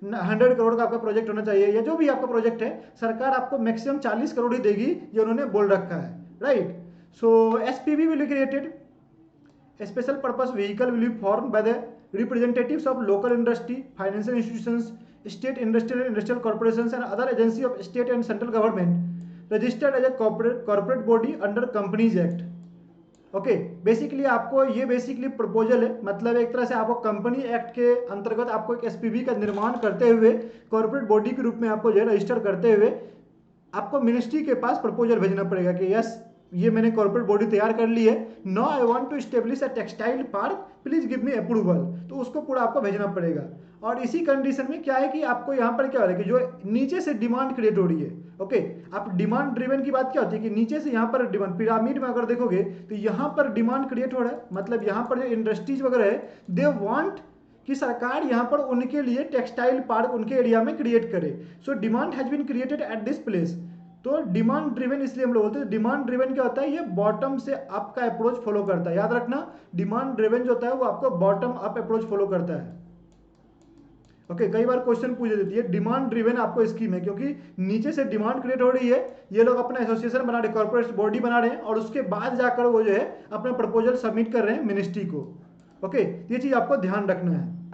100 crore का आपका प्रोजेक्ट होना चाहिए, या जो भी आपका प्रोजेक्ट है सरकार आपको मैक्सिमम 40 करोड़ ही देगी, ये उन्होंने बोल रखा है, right. So SPV will be created, special purpose vehicle will be formed by the representatives of local industry, financial institutions, state industrial corporations and other agency of state and central government registered as a corporate body under Companies Act। Okay, basically आपको ये basically proposal है, मतलब एक तरह से आपको company act के अंतर्गत आपको एक SPV का निर्माण करते हुए कॉर्पोरेट बॉडी के रूप में आपको जो है रजिस्टर करते हुए आपको मिनिस्ट्री के पास प्रपोजल भेजना पड़ेगा कि यस, ये मैंने कॉर्पोरेट बॉडी तैयार कर ली है, no I want to establish a textile park, please give me approval. तो उसको पूरा आपको भेजना पड़ेगा। और इसी कंडीशन में क्या है कि आपको यहाँ पर क्या हो रहा है कि जो नीचे से डिमांड क्रिएट हो रही है। ओके, आप डिमांड ड्रिवन की बात क्या होती है कि नीचे से यहाँ पर डिमांड, पिरामिड में अगर देखोगे तो यहाँ पर डिमांड क्रिएट हो रहा है, मतलब यहाँ पर जो इंडस्ट्रीज वगैरह है दे वांट कि सरकार यहाँ पर उनके लिए टेक्सटाइल पार्क उनके एरिया में क्रिएट करे। So demand has been created at this place. तो डिमांड ड्रिवन इसलिए हम लोग बोलते हैं। डिमांड ड्रिवन क्या होता है? ये बॉटम से अप का अप्रोच फॉलो करता है, याद रखना। डिमांड ड्रिवन जो होता है वो आपको बॉटम अप अप्रोच फॉलो करता है। ओके, कई बार क्वेश्चन पूछ देती है डिमांड ड्रिवन आपको स्कीम है, क्योंकि नीचे से डिमांड क्रिएट हो रही है, ये लोग अपना एसोसिएशन बना रहे, कॉर्पोरेट बॉडी बना रहे हैं, और उसके बाद जाकर वो जो है अपना प्रपोजल सबमिट कर रहे हैं मिनिस्ट्री को। ओके, ये चीज आपको ध्यान रखना है।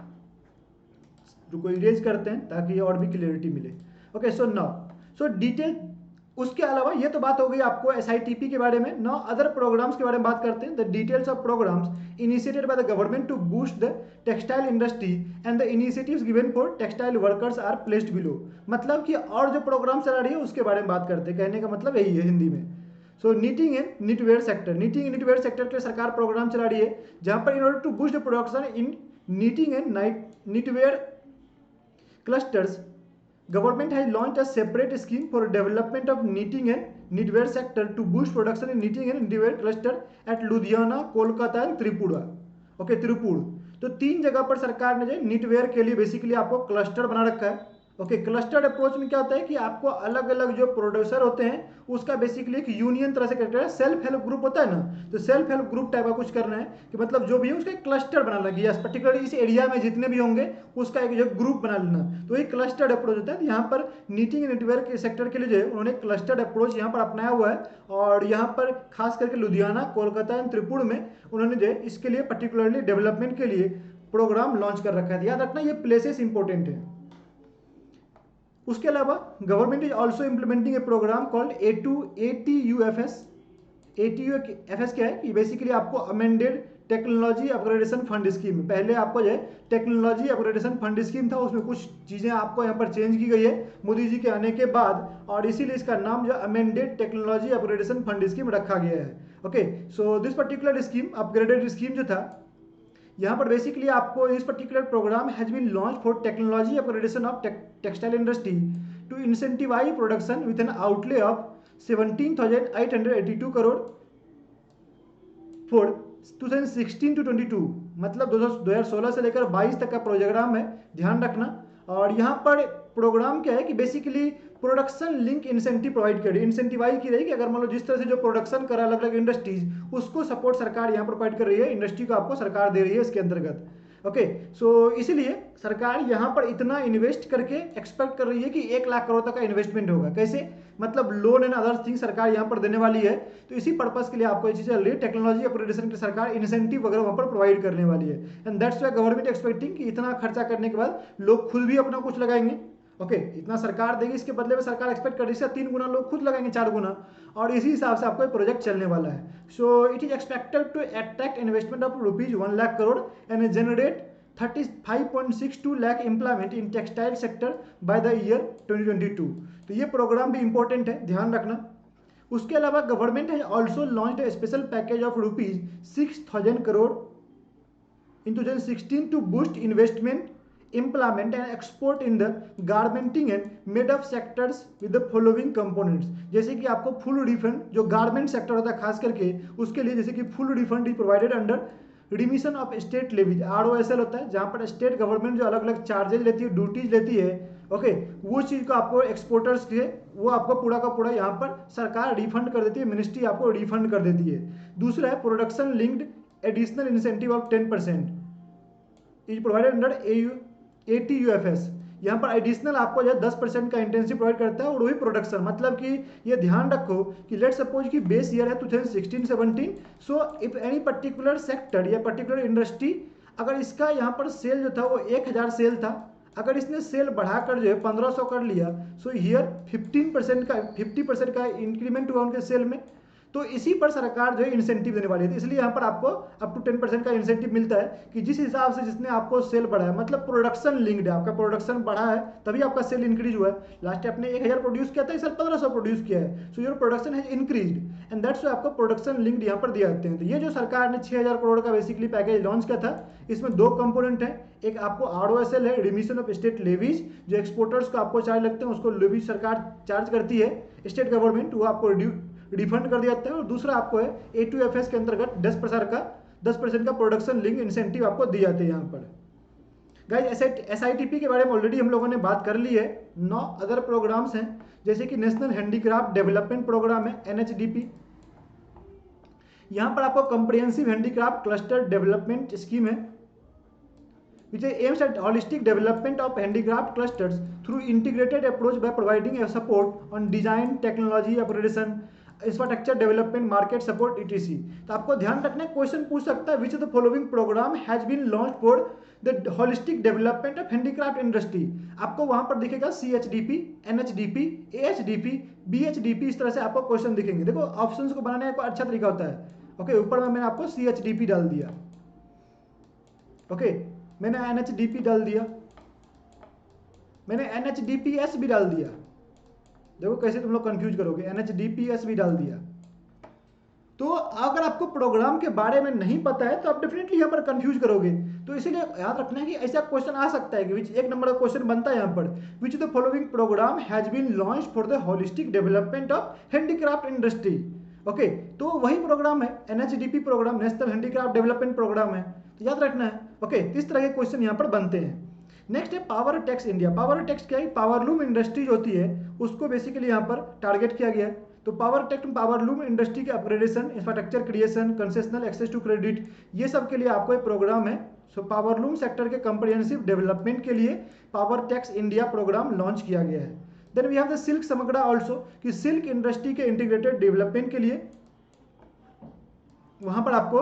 रुको इरेज करते हैं ताकि और भी क्लियरिटी मिले। Okay, so now so detail, उसके अलावा ये तो बात हो गई आपको SITP के बारे में। नाउ अदर प्रोग्राम्स के बारे में बात करते हैं। The details of programmes initiated by the government to boost the textile industry and the initiatives given for textile workers are placed below. मतलब कि और जो प्रोग्राम चला रही है उसके बारे में बात करते हैं, कहने का मतलब यही है हिंदी में। So knitting and knitwear sector, knitting and knitwear sector के लिए सरकार प्रोग्राम चला रही है, जहां पर in order to boost the production in knitting and knitwear clusters, government has launched a separate scheme for development of knitting and knitwear sector to boost production in knitting and knitwear cluster at Ludhiana, Kolkata and Tripura. Okay, Tirupur. तो 3 जगह पर सरकार ने जो knitwear के लिए basically आपको cluster बना रखा है। ओके, क्लस्टर्ड अप्रोच में क्या होता है कि आपको अलग अलग जो प्रोड्यूसर होते हैं उसका बेसिकली एक यूनियन तरह से करना है। सेल्फ हेल्प ग्रुप होता है ना, तो सेल्फ हेल्प ग्रुप टाइप का कुछ करना है कि मतलब जो भी है उसका एक क्लस्टर बना लेना, यस पर्टिकुलरली इस एरिया में जितने भी होंगे उसका एक जो ग्रुप बना लेना, तो एक क्लस्टर्ड अप्रोच होता है। यहाँ पर नीटिंग नेटवर्क सेक्टर के लिए जो है उन्होंने क्लस्टर्ड अप्रोच यहाँ पर अपनाया हुआ है, और यहाँ पर खास करके लुधियाना, कोलकाता एंड त्रिपुर में उन्होंने जो है इसके लिए पर्टिकुलरली डेवलपमेंट के लिए प्रोग्राम लॉन्च कर रखा है। याद रखना ये प्लेसेस इंपॉर्टेंट है। उसके अलावा government is also implementing a programme called ATUFS। ATUFS क्या है कि बेसिकली आपको amended technology upgradation fund scheme, पहले आपको जो है टेक्नोलॉजी अपग्रेडेशन फंड स्कीम था, उसमें कुछ चीज़ें आपको यहाँ पर चेंज की गई है मोदी जी के आने के बाद, और इसीलिए इसका नाम जो amended technology upgradation fund scheme रखा गया है। Okay, so this particular scheme, upgraded scheme जो था, यहाँ पर बेसिकली आपको इस particular programme has been launch for technology upgradation of textile industry to incentivise production with an outlay of 17,882 crore for 2016 to 22, मतलब 2016 से लेकर 22 तक का प्रोग्राम है, ध्यान रखना। और यहाँ पर प्रोग्राम क्या है कि basically production link incentive provide कर रही है, इंसेंटिवाइज की रही कि अगर मान लो जिस तरह से जो प्रोडक्शन कर अलग अलग इंडस्ट्रीज, उसको सपोर्ट सरकार यहाँ प्रोवाइड कर रही है, इंडस्ट्री को आपको सरकार दे रही है इसके अंतर्गत। ओके, सो इसीलिए सरकार यहाँ पर इतना इन्वेस्ट करके एक्सपेक्ट कर रही है कि 1 लाख करोड़ तक का इन्वेस्टमेंट होगा। कैसे, मतलब लोन एंड अदर थिंग सरकार यहाँ पर देने वाली है, तो इसी पर्पस के लिए आपको ये चीज चल रही है, टेक्नोलॉजी अपग्रेडेशन की सरकार इंसेंटिव वगैरह वहाँ पर प्रोवाइड करने वाली है। And that's why government expecting कि इतना खर्चा करने के बाद लोग खुद भी अपना कुछ लगाएंगे। ओके, इतना सरकार देगी, इसके बदले में सरकार एक्सपेक्ट कर रही है 3 गुना लोग खुद लगाएंगे, 4 गुना, और इसी हिसाब से आपको प्रोजेक्ट चलने वाला है। So it is expected to attract investment of ₹1 lakh crore and generate 35.62 lakh employment in textile sector by the year 2022। तो ये प्रोग्राम भी इंपॉर्टेंट है, ध्यान रखना। उसके अलावा government has also launched A special package of ₹6,000 crore in 2016 to boost investment, employment and export in the garmenting and made up sectors with the following components। जैसे कि आपको फुल रिफंड, जो गारमेंट सेक्टर होता है खास करके उसके लिए, जैसे कि full refund is provided under remission of state levies, ROSL होता है, जहां पर स्टेट गवर्नमेंट जो अलग अलग चार्जेज लेती है, ड्यूटीज लेती है, ओके, वो चीज को आपको एक्सपोर्टर्स के वो आपको पूरा का पूरा यहाँ पर सरकार रिफंड कर देती है, मिनिस्ट्री आपको रिफंड कर देती है। दूसरा है production linked additional incentive of 10% is provided under ATUFS। यहाँ पर एडिशनल आपको जो 10% का इंटेंसिव प्रोवाइड करता है, और वही प्रोडक्शन, मतलब कि ये ध्यान रखो कि लेट सपोज कि बेस ईयर है 2016-17, so if any particular sector या पर्टिकुलर इंडस्ट्री, अगर इसका यहाँ पर सेल जो था वो 1000 सेल था, अगर इसने सेल बढ़ाकर जो है 1500 कर लिया, सो हियर 50% का इंक्रीमेंट हुआ उनके सेल में, तो इसी पर सरकार जो है इंसेंटिव देने वाली है। इसलिए यहाँ पर आपको अप टू 10% का इंसेंटिव मिलता है कि जिस हिसाब से जिसने आपको सेल बढ़ाया, मतलब प्रोडक्शन लिंक्ड है, आपका प्रोडक्शन बढ़ा है तभी आपका सेल इंक्रीज हुआ है। लास्ट टाइम आपने 1000 प्रोड्यूस किया था, इस साल 1500 प्रोड्यूस किया है, so your production has increased and that's why आपको प्रोडक्शन लिंक्ड यहाँ पर दिया जाते हैं। तो ये जो सरकार ने 6000 करोड़ का बेसिकली पैकेज लॉन्च किया था, इसमें 2 कंपोनेंट है, एक आपको ROSL है, रिमिशन ऑफ स्टेट लेवीज, जो एक्सपोर्टर्स को आपको चार्ज लगते हैं उसको लेवीज सरकार चार्ज करती है, स्टेट गवर्नमेंट वो आपको रिफंड कर दिया जाता है, और दूसरा आपको है ATUFS के अंतर्गत 10% का प्रोडक्शन लिंक इंसेंटिव आपको दिए जाते हैं। यहाँ पर गाइस SITP के बारे में ऑलरेडी हम लोगों ने बात कर ली है। 9 अदर प्रोग्राम्स हैं, जैसे कि नेशनल हैंडीक्राफ्ट डेवलपमेंट प्रोग्राम है NHDP। यहाँ पर आपको comprehensive handicraft cluster development scheme है, which aims at holistic development of handicraft clusters through integrated approach by providing a support on design, technology, upgradation, infrastructure development, market support etc। तो आपको ध्यान रखना है, क्वेश्चन पूछ सकता है which of the following programme has been launch for the holistic development of handicraft industry. आपको वहां पर दिखेगा CHDP, NHDP, AHDP, BHDP, इस तरह से आपको क्वेश्चन दिखेंगे। देखो ऑप्शंस को बनाने का अच्छा तरीका होता है। ओके, ऊपर में मैंने आपको CHDP डाल दिया, ओके, मैंने NHDP डाल दिया, मैंने NHDPS भी डाल दिया। देखो कैसे तुम लोग कंफ्यूज करोगे, NHDPS भी डाल दिया। तो अगर आपको प्रोग्राम के बारे में नहीं पता है तो आप डेफिनेटली यहाँ पर कंफ्यूज करोगे। तो इसीलिए याद रखना है कि ऐसा क्वेश्चन आ सकता है कि विच 1 नंबर का क्वेश्चन बनता है यहाँ पर, which the following programme has been launch for the holistic development of handicraft industry. Okay, तो वही प्रोग्राम है NHDP programme, national handicraft development programme है, तो याद रखना है। ओके, इस तरह के क्वेश्चन यहाँ पर बनते हैं। नेक्स्ट है power tex India. Power tex क्या है? पावरलूम इंडस्ट्री जो होती है उसको बेसिकली यहाँ पर टारगेट किया गया है। तो पावर टेक पावरलूम इंडस्ट्री के upgradation, infrastructure creation, concessional access to credit, ये सब के लिए आपको एक प्रोग्राम है। सो पावरलूम सेक्टर के कंप्रिहेंसिव डेवलपमेंट के लिए power tex India program launch किया गया है। Then we have the silk Samagra also, कि सिल्क इंडस्ट्री के इंटीग्रेटेड डेवलपमेंट के लिए वहां पर आपको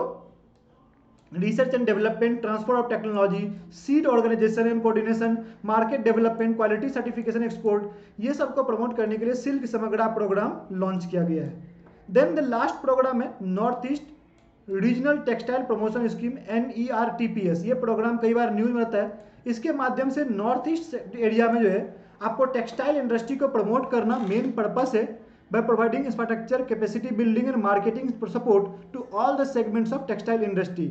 research and development, transfer of technology, seed organisation and coordination, market development, quality certification, export, ये सब को प्रमोट करने के लिए सिल्क समग्रा प्रोग्राम लॉन्च किया गया है। देन द लास्ट प्रोग्राम है north east regional textile promotion scheme, NERTPS। ये प्रोग्राम कई बार न्यूज में रहता है। इसके माध्यम से नॉर्थ ईस्ट एरिया में जो है आपको टेक्सटाइल इंडस्ट्री को प्रमोट करना मेन पर्पस है, by providing infrastructure, capacity building and marketing support to all the segments of textile industry.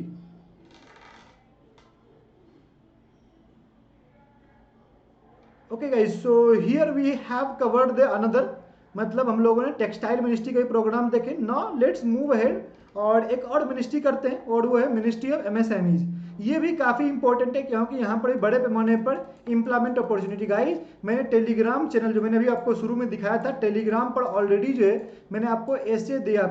Okay guys, so here we have covered the another, मतलब हम लोगों ने टेक्सटाइल मिनिस्ट्री का programme देखे। Now let's move ahead और एक और ministry करते हैं और वो है मिनिस्ट्री ऑफ MSMEs। ये भी काफ़ी इंपॉर्टेंट है क्योंकि यहाँ पर बड़े पैमाने पर इम्प्लॉयमेंट अपॉर्चुनिटी। गाइस मैंने टेलीग्राम चैनल जो मैंने अभी आपको शुरू में दिखाया था, टेलीग्राम पर ऑलरेडी जो है मैंने आपको ऐसे दिया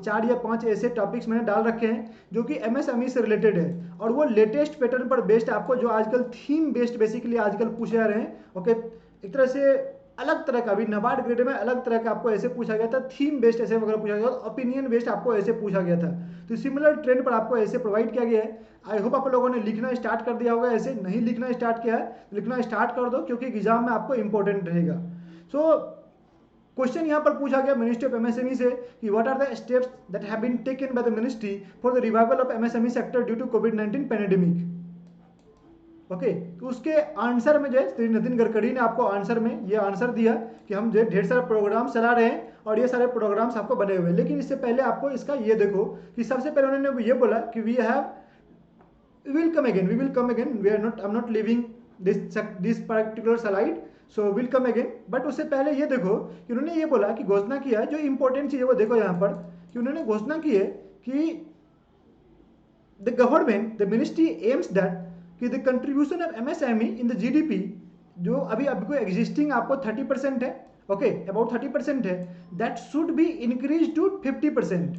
4 या 5 ऐसे टॉपिक्स मैंने डाल रखे हैं जो कि MSME से रिलेटेड है और वो लेटेस्ट पैटर्न पर बेस्ड आपको, जो आजकल थीम बेस्ड बेसिकली आजकल पूछे जा रहे हैं। ओके, एक तरह से अलग तरह का, अभी नाबार्ड ग्रेड में अलग तरह का आपको ऐसे पूछा गया था, थीम बेस्ड ऐसे वगैरह पूछा गया था, ओपिनियन बेस्ड आपको ऐसे पूछा गया था। तो सिमिलर ट्रेंड पर आपको ऐसे प्रोवाइड किया गया है। आई होप आप लोगों ने लिखना स्टार्ट कर दिया होगा। ऐसे नहीं लिखना स्टार्ट किया है, लिखना स्टार्ट कर दो क्योंकि एग्जाम में आपको इंपॉर्टेंट रहेगा। सो क्वेश्चन यहाँ पर पूछा गया मिनिस्ट्री ऑफ MSME से कि what are the steps that have been taken by the ministry for the revival of MSME sector due to कोविड-19 पैंडेमिक। ओके, तो उसके आंसर में जो है श्री नितिन गडकरी ने आपको आंसर में ये आंसर दिया कि हम जो ढेर सारे प्रोग्राम चला रहे हैं और ये सारे प्रोग्राम्स आपको बने हुए हैं। लेकिन इससे पहले आपको इसका ये देखो कि सबसे पहले उन्होंने ये बोला कि we will come again, we are not, I am not living this particular slide, so will come again. But उससे पहले ये देखो कि उन्होंने ये बोला कि घोषणा किया है, जो इंपॉर्टेंट चीज है वो देखो यहाँ पर कि उन्होंने घोषणा की है कि the government, the ministry aims that कि the contribution of MSME in the GDP, जो अभी आपको एग्जिस्टिंग आपको 30% है, ओके अबाउट 30% है, that should be increase to 50%।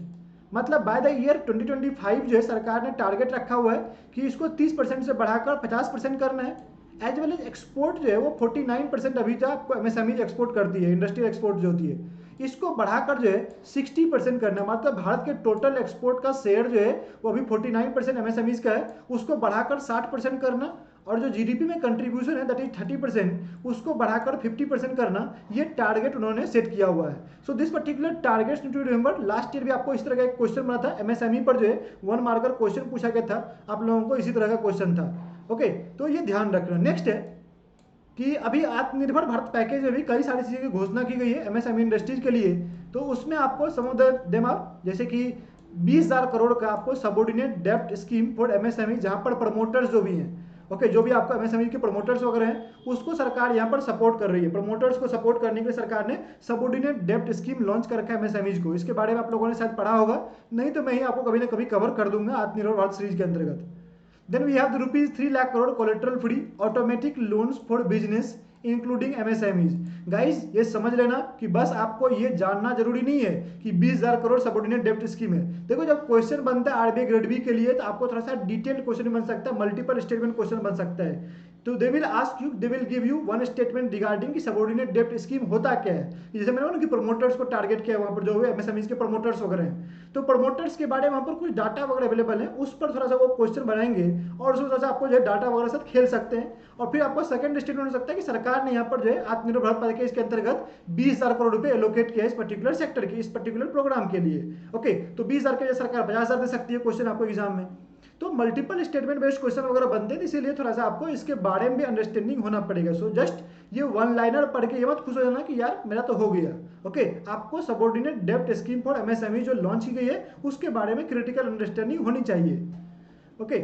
मतलब बाय द ईयर 2025 जो है सरकार ने टारगेट रखा हुआ है कि इसको 30% से बढ़ाकर 50% करना है। एज वेल एज एक्सपोर्ट जो है वो 49% अभी जो आपको MSME एक्सपोर्ट करती है, इंडस्ट्रियल एक्सपोर्ट जो होती है, इसको बढ़ाकर जो है 60% करना। मतलब भारत के टोटल एक्सपोर्ट का शेयर जो है वो अभी 49% MSMEs का है, उसको बढ़ाकर 60% करना। और जो GDP में कंट्रीब्यूशन है दैट इज 30%, उसको बढ़ाकर 50% करना, ये टारगेट उन्होंने सेट किया हुआ है। So this particular targets to remember, last year भी आपको इस तरह का एक क्वेश्चन बना था MSME पर जो है 1 मार्कर क्वेश्चन पूछा गया था, आप लोगों को इसी तरह का क्वेश्चन था। ओके, तो ये ध्यान रखना। नेक्स्ट है कि अभी आत्मनिर्भर भारत पैकेज में भी कई सारी चीज़ों की घोषणा की गई है MSME इंडस्ट्रीज के लिए। तो उसमें आपको सम ऑफ द देम आर, जैसे कि 20,000 करोड़ का आपको सबऑर्डिनेट डेब्ट स्कीम फॉर MSME, जहां पर प्रमोटर्स जो भी हैं, ओके जो भी आपको MSME के प्रमोटर्स वगैरह हैं, उसको सरकार यहाँ पर सपोर्ट कर रही है। प्रमोटर्स को सपोर्ट करने के लिए सरकार ने सबऑर्डिनेट डेब्ट स्कीम लॉन्च कर रखा है MSMEs को। इसके बारे में आप लोगों ने शायद पढ़ा होगा, नहीं तो मैं ही आपको कभी ना कभी कवर कर दूंगा आत्मनिर्भर भारत सीरीज के अंतर्गत। Then we have the rupees 3 lakh crore collateral free automatic loans for business including MSMEs। Guys ये समझ लेना कि बस आपको ये जानना जरूरी नहीं है कि 20,000 करोड़ सबऑर्डिनेट डेब्ट स्कीम है। देखो जब क्वेश्चन बनता है RBI ग्रेड बी के लिए तो आपको थोड़ा सा डिटेल्ड क्वेश्चन बन सकता है, मल्टीपल स्टेटमेंट क्वेश्चन बन सकता है। तो दे will ask you, they will give you one statement regarding कि सबऑर्डिनेट डेब्ट स्कीम होता क्या है। जैसे मैंने बोला कि प्रमोटर्स को टारगेट किया, वहां पर जो है MSMEs के प्रमोटर्स वगैरह हैं, तो प्रमोटर्स के बारे में वहां पर कुछ डाटा वगैरह अवेलेबल है, उस पर थोड़ा सा वो क्वेश्चन बनाएंगे और उसमें थोड़ा सा आपको जो है डाटा वगैरह साथ खेल सकते हैं। और फिर आपको सेकंड स्टेटमेंट हो सकता है कि सरकार ने यहाँ पर जो है आत्मनिर्भर भारत पैकेज के अंतर्गत 20,000 करोड़ रुपए एलोकेट किया है इस पर्टिकुलर सेक्टर के, इस पर्टिकुलर प्रोग्राम के लिए। ओके, तो 20,000 के सरकार 50,000 दे सकती है क्वेश्चन आपको एग्जाम में। तो मल्टीपल स्टेटमेंट बेस्ड क्वेश्चन वगैरह बनते हैं, इसीलिए थोड़ा सा आपको इसके बारे में भी अंडरस्टैंडिंग होना पड़ेगा। सो जस्ट ये वन लाइनर पढ़ के ये मत खुश हो जाना कि यार मेरा तो हो गया। ओके, आपको सबऑर्डिनेट डेब्ट स्कीम फॉर MSME जो लॉन्च की गई है उसके बारे में क्रिटिकल अंडरस्टैंडिंग होनी चाहिए। ओके,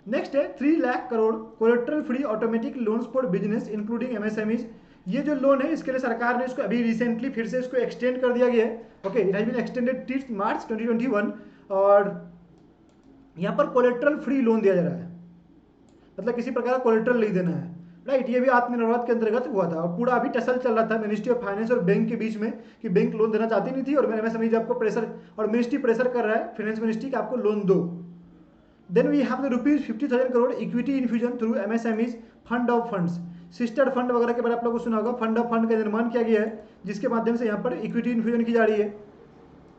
नेक्स्ट है 3 lakh crore collateral free automatic loans for business including MSMEs। ये जो लोन है इसके लिए सरकार ने इसको अभी रिसेंटली फिर से इसको एक्सटेंड कर दिया गया है। Okay, it has been extended till March 2021 और यहाँ पर कोलेट्रल फ्री लोन दिया जा रहा है, मतलब किसी प्रकार का कोलेट्रल नहीं देना है। राइट, ये भी आत्मनिर्भर के अंतर्गत हुआ था और पूरा अभी टसल चल रहा था मिनिस्ट्री ऑफ फाइनेंस और बैंक के बीच में कि बैंक लोन देना चाहती नहीं थी और एमएसएमई आपको प्रेशर और मिनिस्ट्री प्रेशर कर रहा है फाइनेंस मिनिस्ट्री कि आपको लोन दो। Then we have the ₹50,000 crore equity infusion through MSMEs fund of funds. Sister fund वगैरह के बारे में आप लोगों को सुना होगा, फंड ऑफ फंड का निर्माण किया गया है जिसके माध्यम से यहाँ पर इक्विटी इन्फ्यूजन की जा रही है।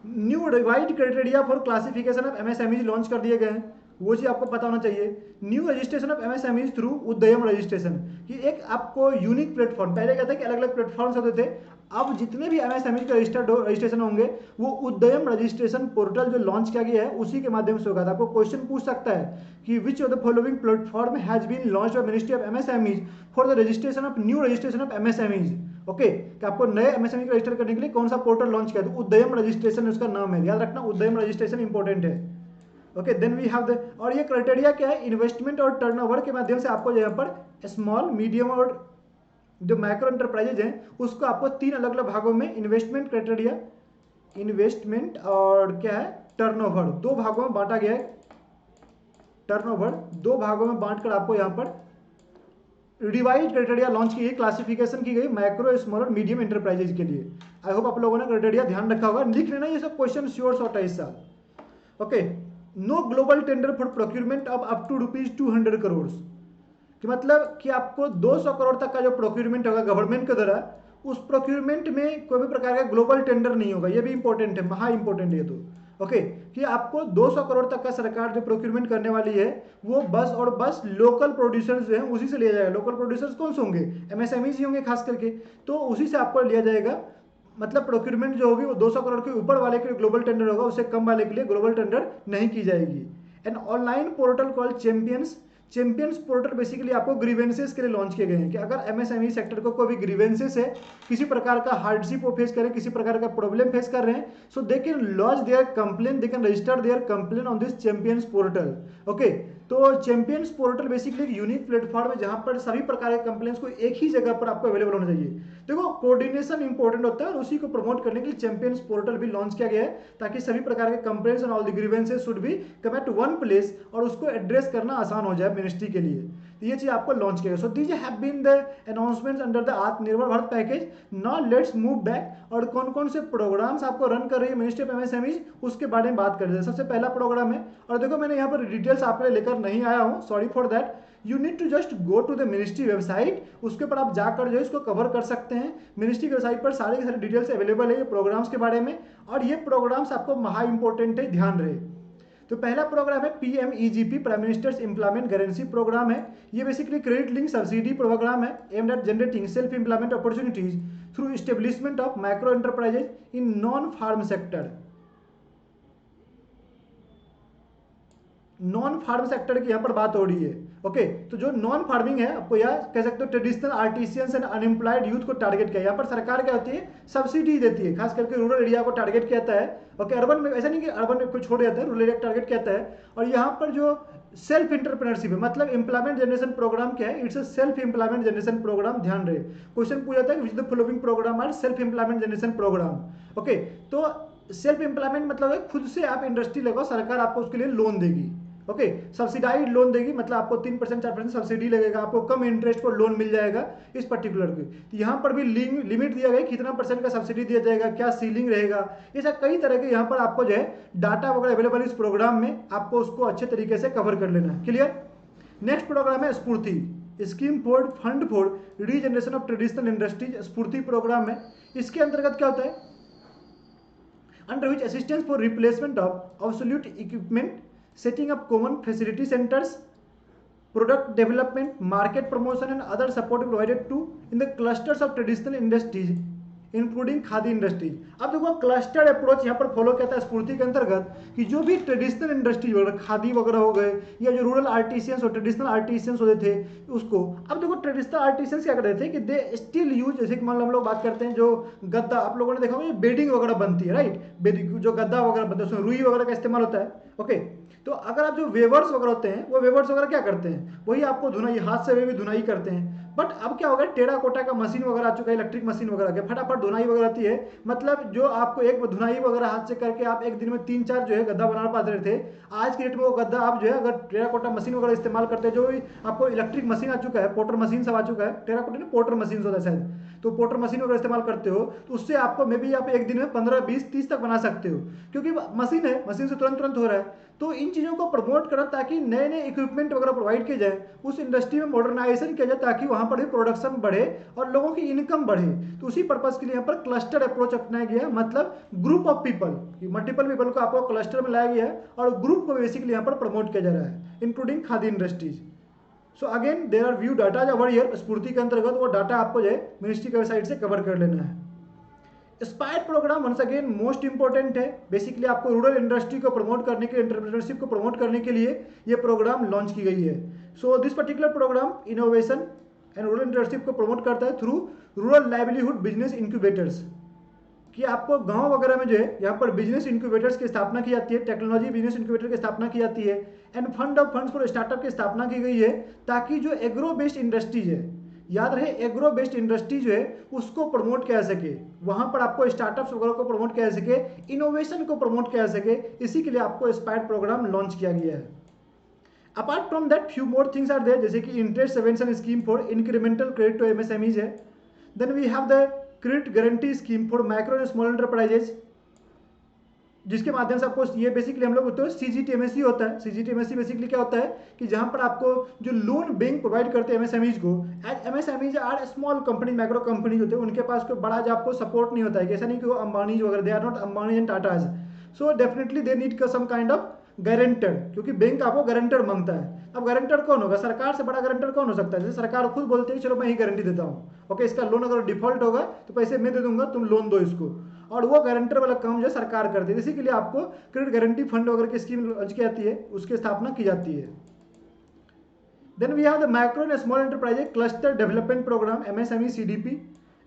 New revised criteria for classification of MSMEs launch कर दिए गए हैं, वो चीज़ आपको पता होना चाहिए। New registration of MSMEs through उद्यम रजिस्ट्रेशन, कि एक आपको यूनिक प्लेटफॉर्म, पहले क्या था कि अलग अलग प्लेटफॉर्म्स होते थे, अब जितने भी एमएसएमईज का रजिस्ट्रेशन होंगे वो उद्यम रजिस्ट्रेशन पोर्टल जो लॉन्च किया गया है उसी के माध्यम से होगा। तो आपको क्वेश्चन पूछ सकता है कि which of the following platform has been launched by ministry of MSMEs for the registration of new registration of MSMEs. Okay, कि आपको नए एमएसएमई को रजिस्टर करने के लिए कौन सा पोर्टल लॉन्च किया, तो उद्यम रजिस्ट्रेशन उसका नाम है, याद रखना उद्यम रजिस्ट्रेशन इंपॉर्टेंट है। Okay, then we have the, और ये क्राइटेरिया क्या है, इन्वेस्टमेंट और टर्नओवर के माध्यम से आपको यहाँ पर स्मॉल मीडियम और जो माइक्रो एंटरप्राइजेज हैं उसको आपको 3 अलग अलग भागों में इन्वेस्टमेंट क्राइटेरिया, इन्वेस्टमेंट और क्या है टर्नओवर, 2 भागों में बांटा गया है। टर्नओवर 2 भागों में बांटकर आपको यहाँ पर रिवाइज क्राइटेरिया लॉन्च की गई, क्लासिफिकेशन की गई माइक्रो स्मॉल और मीडियम एंटरप्राइजेज के लिए। आई होप आप लोगों ने क्राइटेरिया ध्यान रखा होगा, लिख लेना ये सब क्वेश्चन श्योर शॉर्ट है इस साल। Okay, no global tender for procurement of up to ₹200 crore, कि मतलब कि आपको 200 करोड़ तक का जो प्रोक्यूरमेंट होगा गवर्नमेंट के द्वारा, उस प्रोक्यूरमेंट में कोई भी प्रकार का ग्लोबल टेंडर नहीं होगा। ये भी इंपॉर्टेंट है, महा इंपॉर्टेंट है ये तो। ओके, कि आपको 200 करोड़ तक का सरकार जो प्रोक्यूरमेंट करने वाली है वो बस और बस लोकल प्रोड्यूसर्स जो हैं उसी से लिया जाएगा। लोकल प्रोड्यूसर्स कौन से होंगे, एमएसएमईज ही होंगे खास करके, तो उसी से आपको लिया जाएगा। मतलब प्रोक्यूरमेंट जो होगी वो 200 करोड़ के ऊपर वाले के लिए ग्लोबल टेंडर होगा, उससे कम वाले के लिए ग्लोबल टेंडर नहीं की जाएगी। And online portal called champions portal basically आपको ग्रीवेंसेस के लिए लॉन्च किए गए हैं कि अगर एमएसएमई सेक्टर को कोई भी ग्रीवेंसेस है, किसी प्रकार का हार्डशिप वो फेस करें, किसी प्रकार का प्रॉब्लम फेस कर रहे हैं, so they can launch their complain, they can register their complain on this champions portal. Okay, तो चैंपियंस पोर्टल बेसिकली एक यूनिक प्लेटफॉर्म है जहां पर सभी प्रकार के कंप्लेंट्स को एक ही जगह पर आपको अवेलेबल होना चाहिए। देखो, कोऑर्डिनेशन इंपॉर्टेंट होता है और उसी को प्रमोट करने के लिए चैंपियंस पोर्टल भी लॉन्च किया गया है ताकि सभी प्रकार के complaints and all the grievances should be come at one place और उसको एड्रेस करना आसान हो जाए मिनिस्ट्री के लिए। तो ये चीज आपको लॉन्च किया गया। So these have been the announcements under the Atmanirbhar Bharat package. Now let's move back, और कौन कौन से प्रोग्राम्स आपको रन कर रही है मिनिस्ट्री ऑफ एमएसएमई उसके बारे में बात कर रहे हैं। सबसे पहला प्रोग्राम है, और देखो मैंने यहाँ पर डिटेल्स आपके लिए लेकर नहीं आया हूँ, sorry for that, you need to just go to the ministry website, उसके ऊपर आप जाकर जो है इसको कवर कर सकते हैं। मिनिस्ट्री की वेबसाइट पर सारे के सारे डिटेल्स अवेलेबल है ये प्रोग्राम्स के बारे में, और ये प्रोग्राम्स आपको महा इंपॉर्टेंट है, ध्यान रहे। तो पहला प्रोग्राम है PMEGP, prime minister's employment guarantee program है। ये basically credit link subsidy program है aimed at generating self employment opportunities through establishment of micro enterprises in non farm sector. Non farm sector की यहाँ पर बात हो रही है। ओके, तो जो नॉन फार्मिंग है, आपको यह कह सकते हो traditional artisans and unemployed youth को टारगेट किया। यहाँ पर सरकार क्या होती है, सब्सिडी देती है, खास करके रूरल एरिया को टारगेट किया जाता है। ओके, अर्बन में ऐसा नहीं कि अर्बन में कोई छोड़ जाता है, रूरल एरिया टारगेट किया जाता है। और यहाँ पर जो सेल्फ एंटरप्रेन्योरशिप है, मतलब एम्प्लॉयमेंट जनरेशन प्रोग्राम क्या है, it's a self employment generation programme. ध्यान रहे, क्वेश्चन पूछा जाता है which the following programme are self employment generation programme. Okay, तो सेल्फ एम्प्लॉयमेंट मतलब है खुद से आप इंडस्ट्री लगाओ, सरकार आपको उसके लिए लोन देगी। ओके, सब्सिडाइड लोन देगी, मतलब आपको 3% 4% सब्सिडी लगेगा, आपको कम इंटरेस्ट पर लोन मिल जाएगा इस पर्टिकुलर की। तो यहाँ पर भी लिमिट दिया गया कितना % का सब्सिडी दिया जाएगा, क्या सीलिंग रहेगा, ऐसा कई तरह के यहाँ पर आपको जो है डाटा वगैरह अवेलेबल इस प्रोग्राम में, आपको उसको अच्छे तरीके से कवर कर लेना है। क्लियर। नेक्स्ट प्रोग्राम है स्फूर्ति, scheme for fund for regeneration of traditional industries. स्फूर्ति प्रोग्राम है, इसके अंतर्गत क्या होता है, under which assistance for replacement of absolute equipment, setting up common facility centers, product development, market promotion and other support provided to in the clusters of traditional industries including khadi industries. अब देखो clustered approach यहाँ पर follow किया था स्फूर्ति के अंतर्गत कि जो भी ट्रेडिशनल इंडस्ट्रीज वगैरह खादी वगैरह हो गए या जो रूरल आर्टिसियंस और ट्रेडिशनल आर्टिसियंस होते थे उसको, अब देखो ट्रेडिशनल आर्टिसियंस क्या करते थे कि दे स्टिल यूज, जैसे कि मान लो हम लोग बात करते हैं जो गद्दा, आप लोगों ने देखा होगा बेडिंग वगैरह बनती है, राइट, जो गद्दा वगैरह बनता है उसमें रुई वगैरह का इस्तेमाल होता है। ओके, तो अगर आप जो वेवर्स वगैरह होते हैं वो वेवर्स वगैरह क्या करते हैं, वही आपको धुनाई, हाथ से भी धुनाई करते हैं, बट अब क्या होगा, टेराकोटा का मशीन वगैरह आ चुका है, इलेक्ट्रिक मशीन वगैरह के फटाफट धुनाई वगैरह आती है। मतलब जो आपको एक धुनाई वगैरह हाथ से करके आप एक दिन में 3-4 जो है गद्दा बना पाते रहे थे, आज के डेट में वो गद्दा आप जो है अगर टेराकोटा मशीन वगैरह इस्तेमाल करते हैं, जो आपको इलेक्ट्रिक मशीन आ चुका है, पोर्टर मशीन सब आ चुका है, टेराकोटा नहीं पोर्टर मशीन होता है शायद, तो पोर्टर मशीन वगैरह इस्तेमाल करते हो तो उससे आपको मे बी आप एक दिन में 15-20-30 तक बना सकते हो, क्योंकि मशीन है, मशीन से तुरंत तुरंत हो रहा है। तो इन चीज़ों को प्रमोट करो ताकि नए नए इक्विपमेंट वगैरह प्रोवाइड किए जाए, उस इंडस्ट्री में मॉडर्नाइजेशन किया जाए ताकि वहाँ पर भी प्रोडक्शन बढ़े और लोगों की इनकम बढ़े। तो उसी पर्पज़ के लिए यहाँ पर क्लस्टर अप्रोच अपनाया गया है, मतलब group of people, multiple people को आपको क्लस्टर में लाया गया है और ग्रुप को बेसिकली यहाँ पर प्रमोट किया जा रहा है, including khadi industries. So again there are few data over here, Sfurti के अंतर्गत वो डाटा आपको जो है मिनिस्ट्री की वेबसाइट से कवर कर लेना है। स्पाइट programme once again most important है, बेसिकली आपको रूरल इंडस्ट्री को प्रमोट करने के लिए, एंटरप्रेन्योरशिप को प्रमोट करने के लिए ये प्रोग्राम लॉन्च की गई है। So this particular programme innovation and rural industry को प्रमोट करता है through rural livelihood business incubators, कि आपको गांव वगैरह में जो है यहाँ पर बिजनेस इंक्यूबेटर्स की स्थापना की जाती है, टेक्नोलॉजी बिजनेस इंक्यूबेटर की स्थापना की जाती है, end fund of funds for startup की स्थापना की गई है ताकि जो एग्रो बेस्ड इंडस्ट्रीज है, याद रहे एग्रो बेस्ड इंडस्ट्री जो है उसको प्रमोट किया जा सके, वहां पर आपको स्टार्टअप्स वगैरह को प्रमोट किया जा सके, इनोवेशन को प्रमोट किया जा सके, इसी के लिए आपको स्पाइट प्रोग्राम लॉन्च किया गया है। Apart from that few more things are there, जैसे कि interest subvention scheme for incremental credit to MSMEs है, then we have the credit guarantee scheme for micro and small enterprises, जिसके माध्यम से आपको ये बेसिकली हम लोग होते हैं सीजीटीएमएससी होता है। सीजीटीएमएससी बेसिकली क्या होता है कि जहां पर आपको जो लोन बैंक प्रोवाइड करते हैं एमएसएमईज को, as MSMEs are small company, micro company होते हैं, उनके पास कोई बड़ा जो आपको सपोर्ट नहीं होता है, ऐसा नहीं कि वो अंबानीज वगैरह, they are not Ambani and Tatas, so definitely they need some kind of guarantor, क्योंकि बैंक आपको गारंटर मांगता है। अब गारंटर कौन होगा, सरकार से बड़ा गारंटर कौन हो सकता है, जैसे सरकार खुद बोलती है चलो मैं ही गारंटी देता हूँ, ओके इसका लोन अगर डिफॉल्ट होगा तो पैसे मैं दे दूंगा, तुम लोन दो इसको, और वो गारंटर वाला काम जो सरकार करती है। इसी के लिए आपको क्रेडिट गारंटी फंड वगैरह की स्कीम लॉन्च की जाती है, उसकी स्थापना की जाती है। Then we have the micro and small enterprise cluster development program MSME CDP,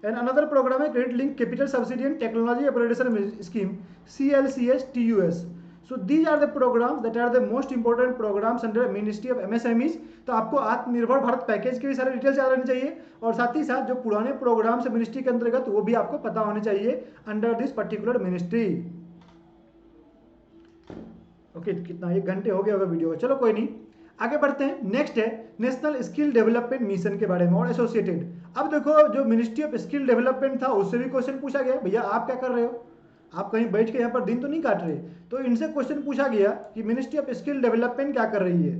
and another program है credit link capital subsidy and technology upgradation scheme CLCS-TUS। So these are the programs that are the most important programs under Ministry of MSMEs। तो आपको आत्मनिर्भर Bharat package के भी सारे details याद रहनी चाहिए, और साथ ही साथ जो पुराने प्रोग्राम्स है मिनिस्ट्री के अंतर्गत वो भी आपको पता होने चाहिए under this particular ministry. Okay कितना 1 घंटे हो गया होगा वीडियो, चलो कोई नहीं आगे बढ़ते हैं। नेक्स्ट है नेशनल स्किल डेवलपमेंट मिशन के बारे में और एसोसिएटेड। अब देखो जो मिनिस्ट्री ऑफ स्किल डेवलपमेंट था उससे भी क्वेश्चन पूछा गया, भैया आप क्या कर रहे हो, आप कहीं बैठ के यहाँ पर दिन तो नहीं काट रहे, तो इनसे क्वेश्चन पूछा गया कि मिनिस्ट्री ऑफ स्किल डेवलपमेंट क्या कर रही है।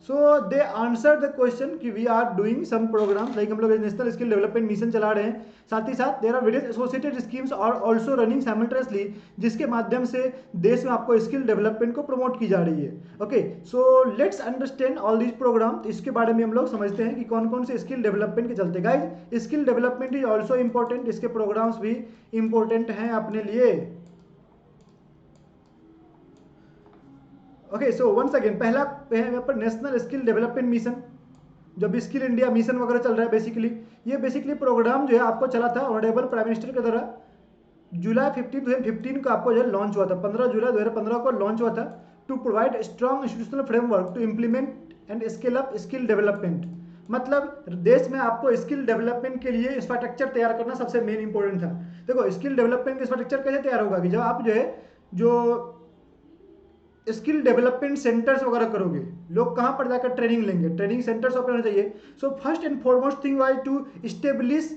So they answer the question कि we are doing some programmes, like हम लोग नेशनल स्किल डेवलपमेंट मिशन चला रहे हैं, साथ ही साथ there are various associated schemes और ऑल्सो रनिंग साइमल्टेनियसली, जिसके माध्यम से देश में आपको स्किल डेवलपमेंट को प्रमोट की जा रही है। Okay so let's understand all these programme, इसके बारे में हम लोग समझते हैं कि कौन कौन से स्किल डेवलपमेंट के चलते। Guys skill development is also important, इसके प्रोग्राम्स भी इंपॉर्टेंट हैं अपने लिए। ओके सो वंस अगेन पहला है यहाँ पर नेशनल स्किल डेवलपमेंट मिशन, जब स्किल इंडिया मिशन वगैरह चल रहा है बेसिकली, ये बेसिकली प्रोग्राम जो है आपको चला था ऑनरेबल प्राइम मिनिस्टर के द्वारा जुलाई 15, 2015 को आपको जो है लॉन्च हुआ था, 15 जुलाई 2015 को लॉन्च हुआ था, to provide strong institutional framework to implement and scale up skill development. मतलब देश में आपको स्किल डेवलपमेंट के लिए इंफ्रास्ट्रक्चर तैयार करना सबसे मेन इंपॉर्टेंट था। देखो स्किल डेवलपमेंट का इंफ्रास्ट्रक्चर कैसे तैयार होगा कि जब आप जो है जो स्किल डेवलपमेंट सेंटर्स वगैरह करोगे, लोग कहां पर जाकर ट्रेनिंग लेंगे, ट्रेनिंग सेंटर्स ओपन होना चाहिए। So first and foremost thing was to establish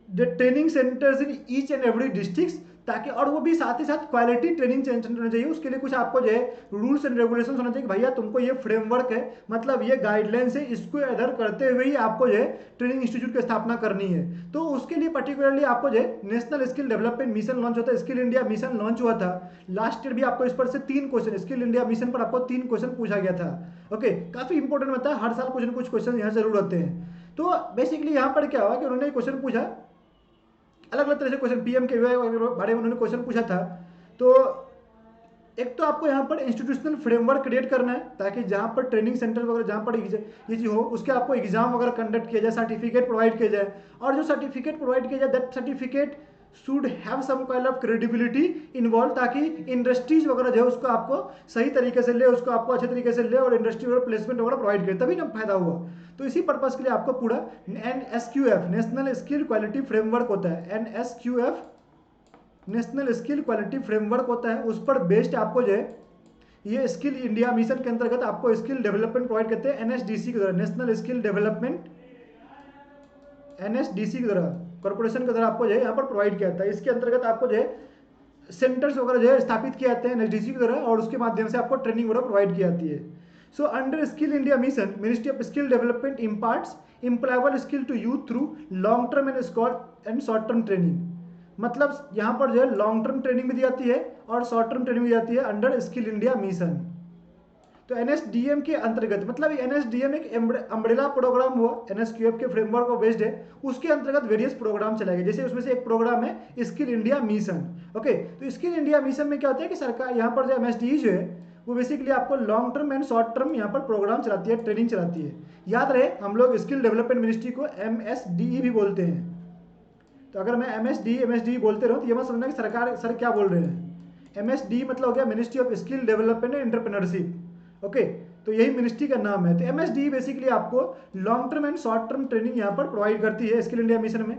the training centres in each and every district, ताकि और वो भी साथ ही साथ क्वालिटी ट्रेनिंग सेंटर होना चाहिए। उसके लिए कुछ आपको जो है रूल्स एंड रेगुलेशंस होना चाहिए कि भैया तुमको ये फ्रेमवर्क है, मतलब ये गाइडलाइंस है, इसको अदर करते हुए ही आपको जो है ट्रेनिंग इंस्टीट्यूट की स्थापना करनी है। तो उसके लिए पर्टिकुलरली आपको जो है national skill development mission launch होता है, स्किल इंडिया मिशन लॉन्च हुआ था लास्ट ईयर भी। आपको इस पर से 3 क्वेश्चन, स्किल इंडिया मिशन पर आपको 3 क्वेश्चन पूछा गया था। ओके काफी इंपॉर्टेंट होता है, हर साल कुछ ना कुछ क्वेश्चन यहाँ जरूर आते हैं। तो बेसिकली यहाँ पर क्या हुआ कि उन्होंने क्वेश्चन पूछा, अलग अलग तरह से क्वेश्चन पीएम के बारे में उन्होंने क्वेश्चन पूछा था। तो एक तो आपको यहाँ पर इंस्टीट्यूशनल फ्रेमवर्क क्रिएट करना है ताकि जहाँ पर ट्रेनिंग सेंटर वगैरह जहाँ पर ये चीज हो उसके आपको एग्जाम वगैरह कंडक्ट किया जाए, सर्टिफिकेट प्रोवाइड किया जाए, और जो सर्टिफिकेट प्रोवाइड किया जाए that certificate should have some kind of credibility involve, ताकि इंडस्ट्रीज वगैरह जो है उसको आपको सही तरीके से ले, उसको आपको अच्छे तरीके से ले और इंडस्ट्री वगैरह प्लेसमेंट वगैरह प्रोवाइड करे, तभी ना फायदा हुआ। तो इसी पर्पज के लिए आपको पूरा NSQF national skill quality framework होता है, NSQF national skill quality framework होता है, उस पर बेस्ड आपको जो है ये स्किल इंडिया मिशन के अंतर्गत आपको स्किल डेवलपमेंट प्रोवाइड करते हैं NSDC के द्वारा, नेशनल स्किल डेवलपमेंट NSDC के द्वारा, कॉर्पोरेशन के द्वारा आपको जो है यहाँ पर प्रोवाइड किया जाता है। इसके अंतर्गत आपको जो है सेंटर्स वगैरह जो है स्थापित किए जाते हैं NSDC के द्वारा और उसके माध्यम से आपको ट्रेनिंग वगैरह प्रोवाइड की जाती है। So under skill India mission ministry of skill development imparts employable skill to youth through long term and short term training. मतलब यहाँ पर जो है लॉन्ग टर्म ट्रेनिंग भी दी जाती है और शॉर्ट टर्म ट्रेनिंग भी दी जाती है अंडर स्किल इंडिया मिशन। तो NSDM के अंतर्गत, मतलब NSDM एक अम्ब्रेला प्रोग्राम हुआ, NSQF के फ्रेमवर्क पर बेस्ड है, उसके अंतर्गत वेरियस प्रोग्राम चलाए गए। जैसे उसमें से एक प्रोग्राम है स्किल इंडिया मिशन। ओके, तो स्किल इंडिया मिशन में क्या होता है कि सरकार यहाँ पर जो MSDE जो है वो बेसिकली आपको long term and short term यहाँ पर प्रोग्राम चलाती है, ट्रेनिंग चलाती है। याद रहे हम लोग स्किल डेवलपमेंट मिनिस्ट्री को MSDE भी बोलते हैं। तो अगर मैं MSDE बोलते रहूँ तो ये मत समझना कि सरकार सर क्या बोल रहे हैं। MSDE मतलब हो गया ministry of skill development and entrepreneurship. Okay, तो यही मिनिस्ट्री का नाम है। तो MSDE बेसिकली आपको long term and short term training यहाँ पर प्रोवाइड करती है स्किल इंडिया मिशन में।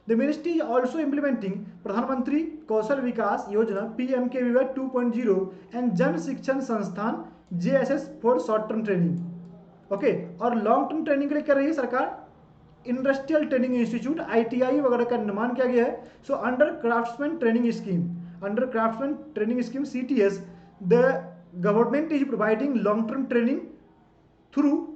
द मिनिस्ट्री ऑल्सो इम्प्लीमेंटिंग प्रधानमंत्री कौशल विकास योजना PMKVY 2.0 एंड जन शिक्षण संस्थान JSS for short term training. Okay, और लॉन्ग टर्म ट्रेनिंग के लिए कर रही है सरकार इंडस्ट्रियल ट्रेनिंग इंस्टीट्यूट ITI वगैरह का निर्माण किया गया है। So under craftsman training scheme, under craftsman training scheme CTS, the government is providing long term training through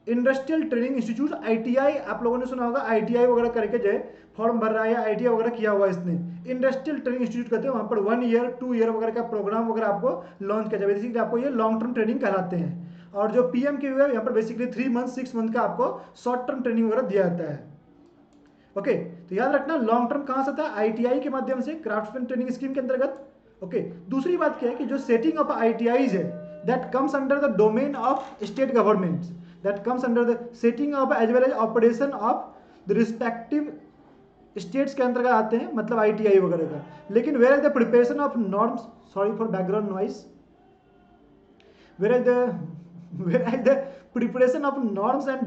industrial training institute ITI। आप लोगों ने सुना होगा ITI वगैरह करके जो है फॉर्म भर रहा है या ITI वगैरह किया हुआ है इसने, इंडस्ट्रियल ट्रेनिंग इंस्टीट्यूट कहते हैं। वहाँ पर 1 ईयर 2 ईयर वगैरह का प्रोग्राम वगैरह आपको लॉन्च किया जाए, बेसिकली आपको ये लॉन्ग टर्म ट्रेनिंग कहलाते हैं। और जो PMKVY यहाँ पर बेसिकली 3 मंथ 6 मंथ का आपको शॉर्ट टर्म ट्रेनिंग वगैरह दिया जाता है। ओके, तो याद रखना लॉन्ग टर्म कहाँ से आता है, ITI के माध्यम से, क्राफ्ट्समैन ट्रेनिंग स्कीम के अंतर्गत। ओके, दूसरी बात क्या है कि जो सेटिंग ऑफ ITIs है that comes under the domain of state governments, that comes under the setting of as well as operation of the respective states के अंतर्गत आते हैं, मतलब ITI वगैरह का। लेकिन where is the preparation of norms, sorry for background noise, where is the preparation of norms and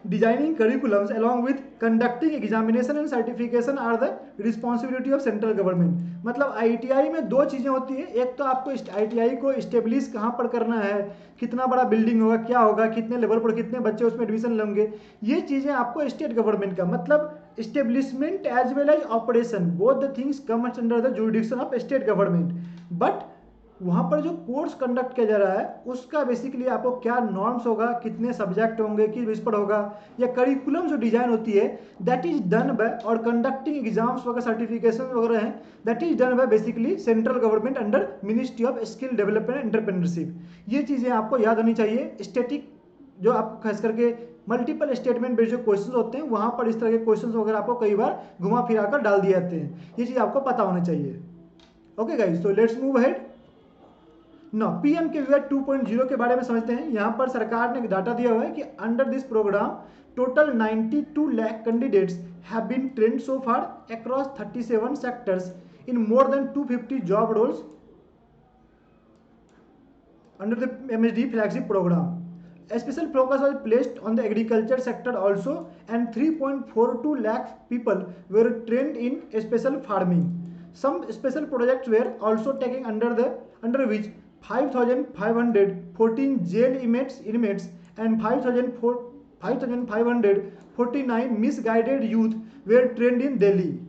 designing curriculums along with conducting examination and certification are the responsibility of central government। मतलब ITI में 2 चीज़ें होती है, एक तो आपको ITI को establish कहाँ पर करना है, कितना बड़ा बिल्डिंग होगा, क्या होगा, कितने लेवल पर कितने बच्चे उसमें एडमिशन लेंगे, ये चीज़ें आपको स्टेट गवर्नमेंट का, मतलब establishment as well as operation both the things comes under the jurisdiction of state government. But वहाँ पर जो कोर्स कंडक्ट किया जा रहा है उसका बेसिकली आपको क्या नॉर्म्स होगा, कितने सब्जेक्ट होंगे, किस विषय पर होगा, या करिकुलम जो डिजाइन होती है दैट इज डन बाय, और कंडक्टिंग एग्जाम्स वगैरह सर्टिफिकेशन वगैरह हैं that is done by basically central government under ministry of skill development and entrepreneurship. ये चीज़ें आपको याद होनी चाहिए। स्टैटिक जो आपको खास करके मल्टीपल स्टेटमेंट बेस्ड जो क्वेश्चन होते हैं वहाँ पर इस तरह के क्वेश्चन वगैरह आपको कई बार घुमा फिरा कर डाल दिए जाते हैं, ये चीज़ आपको पता होनी चाहिए। ओके गाइस, तो लेट्स मूव अहेड। ना PMKVY 2.0 के बारे में समझते हैं। यहाँ पर सरकार ने डाटा दिया हुआ है कि under this programme total 92 lakh candidates have been trained so far across 37 sectors in more than 250 job roles under the MSD flagship program. A special focus was placed on the agriculture sector also, and 3.42 lakh people were trained in special farming. Some special projects were also taken under which 5,514 jail inmates and 5,549 misguided youth were trained in Delhi.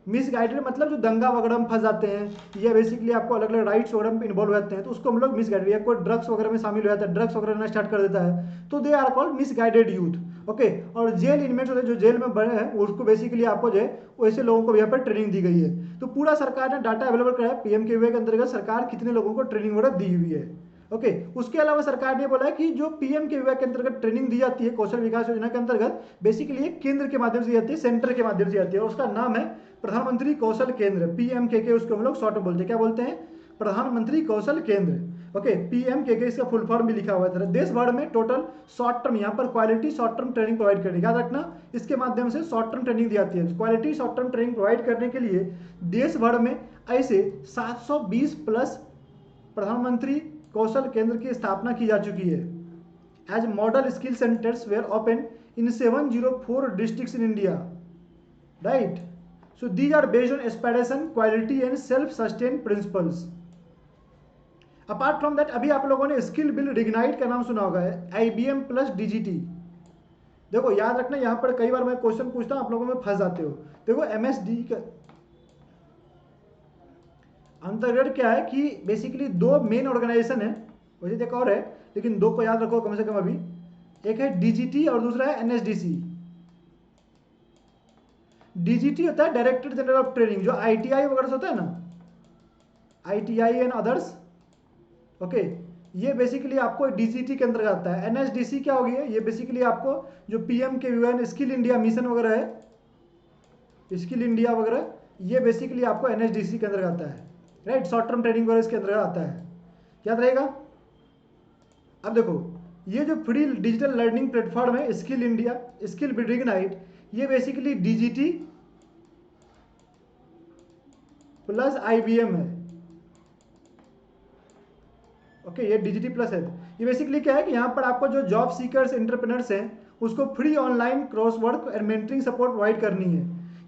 Misguided मतलब जो दंगा वगैरह में फंस जाते हैं या basically आपको अलग अलग राइट्स वगैरह में इन्वॉल्व रहते हैं तो उसको हम लोग मिसगाइडेड, या कोई ड्रग्स वगैरह में शामिल हो जाता है, ड्रग्स वगैरह लेना स्टार्ट कर देता है तो they are called misguided youth. Okay, और जेल इनमेट्स होते हैं जो जेल में बने हैं उसको बेसिकली आपको जो है वैसे लोगों को यहाँ पर ट्रेनिंग दी गई है। तो पूरा सरकार ने डाटा अवेलेबल कराया PMKVY के अंतर्गत सरकार कितने लोगों को ट्रेनिंग वगैरह दी हुई है। ओके, उसके अलावा सरकार ने बोला कि जो PMKVY के अंतर्गत ट्रेनिंग दी जाती है कौशल विकास योजना के अंतर्गत बेसिकली केंद्र के माध्यम से दी जाती है, सेंटर के माध्यम से जाती है, और उसका नाम है प्रधानमंत्री कौशल केंद्र, PMKK उसको हम लोग शॉर्ट में बोलते हैं। क्या बोलते हैं? प्रधानमंत्री कौशल केंद्र। ओके, PMKK इसका फुल फॉर्म भी लिखा हुआ है। देश भर में टोटल शॉर्ट टर्म, यहाँ पर quality short term training provide करनी, याद रखना, इसके माध्यम से शॉर्ट टर्म ट्रेनिंग दी जाती है। Quality short term training provide करने के लिए देश भर में ऐसे 720 प्लस प्रधानमंत्री कौशल केंद्र की स्थापना की जा चुकी है। As model skill centres were open in 704 districts in India, right. So these are based on aspiration, quality and self-sustained principles. Apart from that, अभी आप लोगों ने स्किल बिल्ड इग्नाइट का नाम सुना होगा, IBM प्लस DGT। देखो याद रखना, यहाँ पर कई बार मैं क्वेश्चन पूछता हूँ, आप लोगों में फंस जाते हो। देखो MSD का अंतर्गत क्या है कि बेसिकली दो मेन ऑर्गेनाइजेशन है, वैसे एक और है लेकिन दो को याद रखो कम से कम अभी। एक है DGT और दूसरा है NSDC। DGT होता है डायरेक्टर जनरल ऑफ ट्रेनिंग, जो ITI वगैरह होता है ना, ITI एंड अदर्स, ओके, ये बेसिकली आपको DGT के अंतर्गत आता है। NSDC क्या होगी, ये बेसिकली आपको जो PMKVY स्किल इंडिया मिशन वगैरह है, स्किल इंडिया वगैरह, ये बेसिकली आपको NSDC के अंतर्गत आता है, राइट। शॉर्ट टर्म ट्रेनिंग वगैरह इसके अंतर्गत आता है, याद रहेगा। अब देखो, ये जो फ्री डिजिटल लर्निंग प्लेटफॉर्म है skill India, skill build ignite, ये बेसिकली DGT प्लस IBM है, ओके, ये DGT प्लस है। ये बेसिकली क्या है कि यहाँ पर आपको जो जॉब सीकर्स एंटरप्रेन्योर्स हैं उसको free online cross work and mentoring support provide करनी है।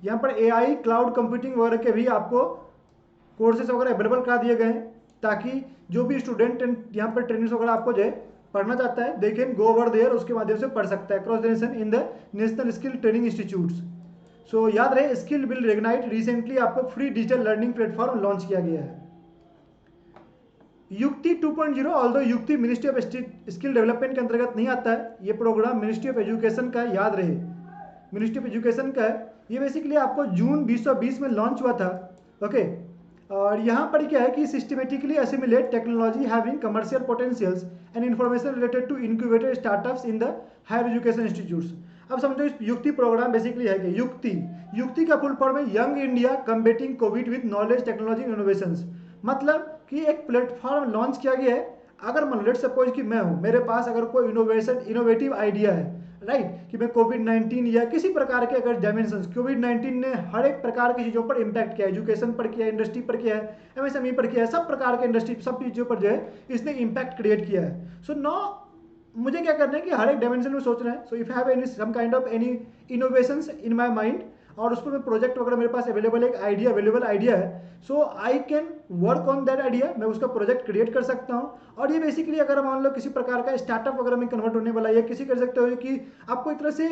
यहाँ पर AI क्लाउड कंप्यूटिंग वगैरह के भी आपको कोर्सेज वगैरह अवेलेबल करा दिए गए हैं, ताकि जो भी स्टूडेंट यहाँ पर ट्रेनिंग्स वगैरह आपको जो है पढ़ना चाहता है, they can go over there, उसके माध्यम से पढ़ सकता है cross the nation in the national skill training institutes. So याद रहे, स्किल बिल्ड इग्नाइट रिसेंटली आपको free digital learning platform launch किया गया है। युक्ति 2.0, ऑल्दो युक्ति मिनिस्ट्री ऑफ स्किल डेवलपमेंट के अंतर्गत नहीं आता है, ये प्रोग्राम मिनिस्ट्री ऑफ एजुकेशन का है, याद रहे, मिनिस्ट्री ऑफ एजुकेशन का है। ये बेसिकली आपको जून 2020 में लॉन्च हुआ था, ओके। और यहाँ पर क्या है कि systematically assimilate technology having commercial potentials and information related to incubated startups in the higher education institutes. अब समझो इस युक्ति प्रोग्राम बेसिकली है कि युक्ति का फुल फॉर्म है young India कम्बेटिंग Covid with knowledge technology innovations. मतलब कि एक प्लेटफॉर्म लॉन्च किया गया है। अगर मान लेट सपोज कि मैं हूँ, मेरे पास अगर कोई इनोवेटिव आइडिया है, राइट, कि मैं कोविड-19 या किसी प्रकार के अगर डायमेंशन, कोविड-19 ने हर एक प्रकार की चीज़ों पर इम्पैक्ट किया है, एजुकेशन पर किया है, इंडस्ट्री पर किया है, MSME पर किया है, सब प्रकार के इंडस्ट्री, सब चीज़ों पर जो है इसने इम्पैक्ट क्रिएट किया है। सो नो, मुझे क्या करना है कि हर एक डायमेंशन में सोचना है। So if have any some kind of any innovations in my mind, और उस पर मैं प्रोजेक्ट वगैरह मेरे पास अवेलेबल एक आइडिया अवेलेबल आइडिया है, so I can work on that idea, मैं उसका प्रोजेक्ट क्रिएट कर सकता हूँ। और ये बेसिकली अगर मान लो किसी प्रकार का स्टार्टअप वगैरह में कन्वर्ट होने वाला है, या किसी कर सकते हो कि आपको एक तरह से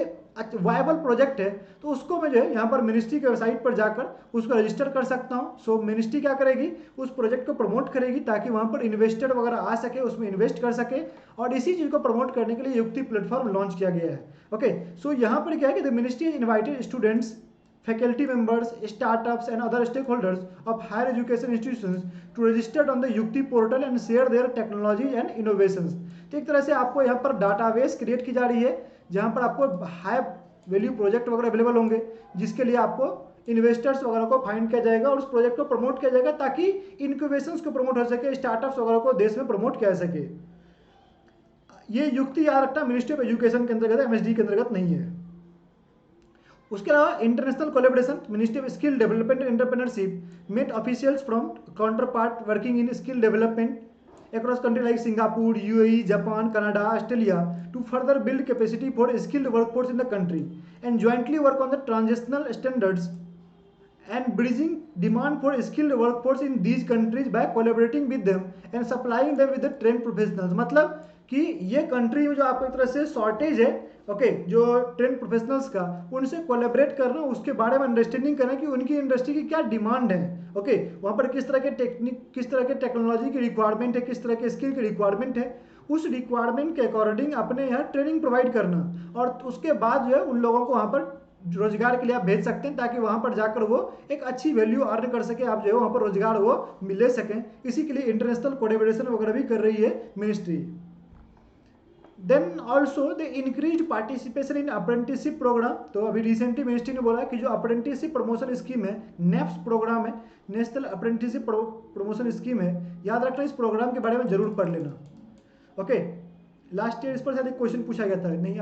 वायबल प्रोजेक्ट है, तो उसको मैं जो है यहाँ पर मिनिस्ट्री की वेबसाइट पर जाकर उसको रजिस्टर कर सकता हूँ। सो मिनिस्ट्री क्या करेगी, उस प्रोजेक्ट को प्रमोट करेगी ताकि वहाँ पर इन्वेस्टर वगैरह आ सके, उसमें इन्वेस्ट कर सके, और इसी चीज़ को प्रमोट करने के लिए युक्ति प्लेटफॉर्म लॉन्च किया गया है। ओके, सो यहाँ पर क्या है कि the ministry invited students, faculty members, startups and other stakeholders of higher education institutions to register on the Yukti portal and share their technology and innovations। तो एक तरह से आपको यहाँ पर डाटाबेस क्रिएट की जा रही है जहाँ पर आपको हाई वैल्यू प्रोजेक्ट वगैरह अवेलेबल होंगे, जिसके लिए आपको इन्वेस्टर्स वगैरह को फाइंड किया जाएगा और उस प्रोजेक्ट को प्रमोट किया जाएगा ताकि इनक्यूबेशंस को प्रमोट हो सके, स्टार्टअप्स वगैरह को देश में प्रमोट किया जा सके। ये युक्ति याद रखना मिनिस्ट्री ऑफ एजुकेशन के अंतर्गत, MSD के अंतर्गत नहीं है। उसके अलावा international collaboration, ministry of skill development and entrepreneurship met officials from counterpart working in skill development across country like Singapore, UAE, Japan, Canada, Australia to further build capacity for skilled workforce in the country and jointly work on the transitional standards and bridging demand for skilled workforce in these countries by collaborating with them and supplying them with the trained professionals। मतलब कि ये country में जो आपको एक तरह से shortage है, ओके, जो ट्रेंड प्रोफेशनल्स का, उनसे कोलैबोरेट करना, उसके बारे में अंडरस्टैंडिंग करना कि उनकी इंडस्ट्री की क्या डिमांड है, ओके, वहाँ पर किस तरह के टेक्निक, किस तरह के टेक्नोलॉजी की रिक्वायरमेंट है, किस तरह के स्किल की रिक्वायरमेंट है, उस रिक्वायरमेंट के अकॉर्डिंग अपने यहाँ ट्रेनिंग प्रोवाइड करना, और उसके बाद जो है उन लोगों को वहाँ पर रोजगार के लिए आप भेज सकते हैं ताकि वहां पर जाकर वो एक अच्छी वैल्यू अर्न कर सके, आप जो है वहां पर रोजगार वो ले सकें। इसी के लिए इंटरनेशनल कोलैबोरेशन वगैरह भी कर रही है ministry. Then also the increase participation in apprenticeship programme. तो अभी रिसेंटली मिनिस्ट्री ने बोला कि जो अप्रेंटिसशिप प्रमोशन स्कीम है, नेप्स प्रोग्राम है, नेशनल अप्रेंटिसशिप प्रमोशन स्कीम है, याद रखना इस प्रोग्राम के बारे में जरूर पढ़ लेना। ओके, लास्ट ईयर इस पर शायद एक क्वेश्चन पूछा गया था, नहीं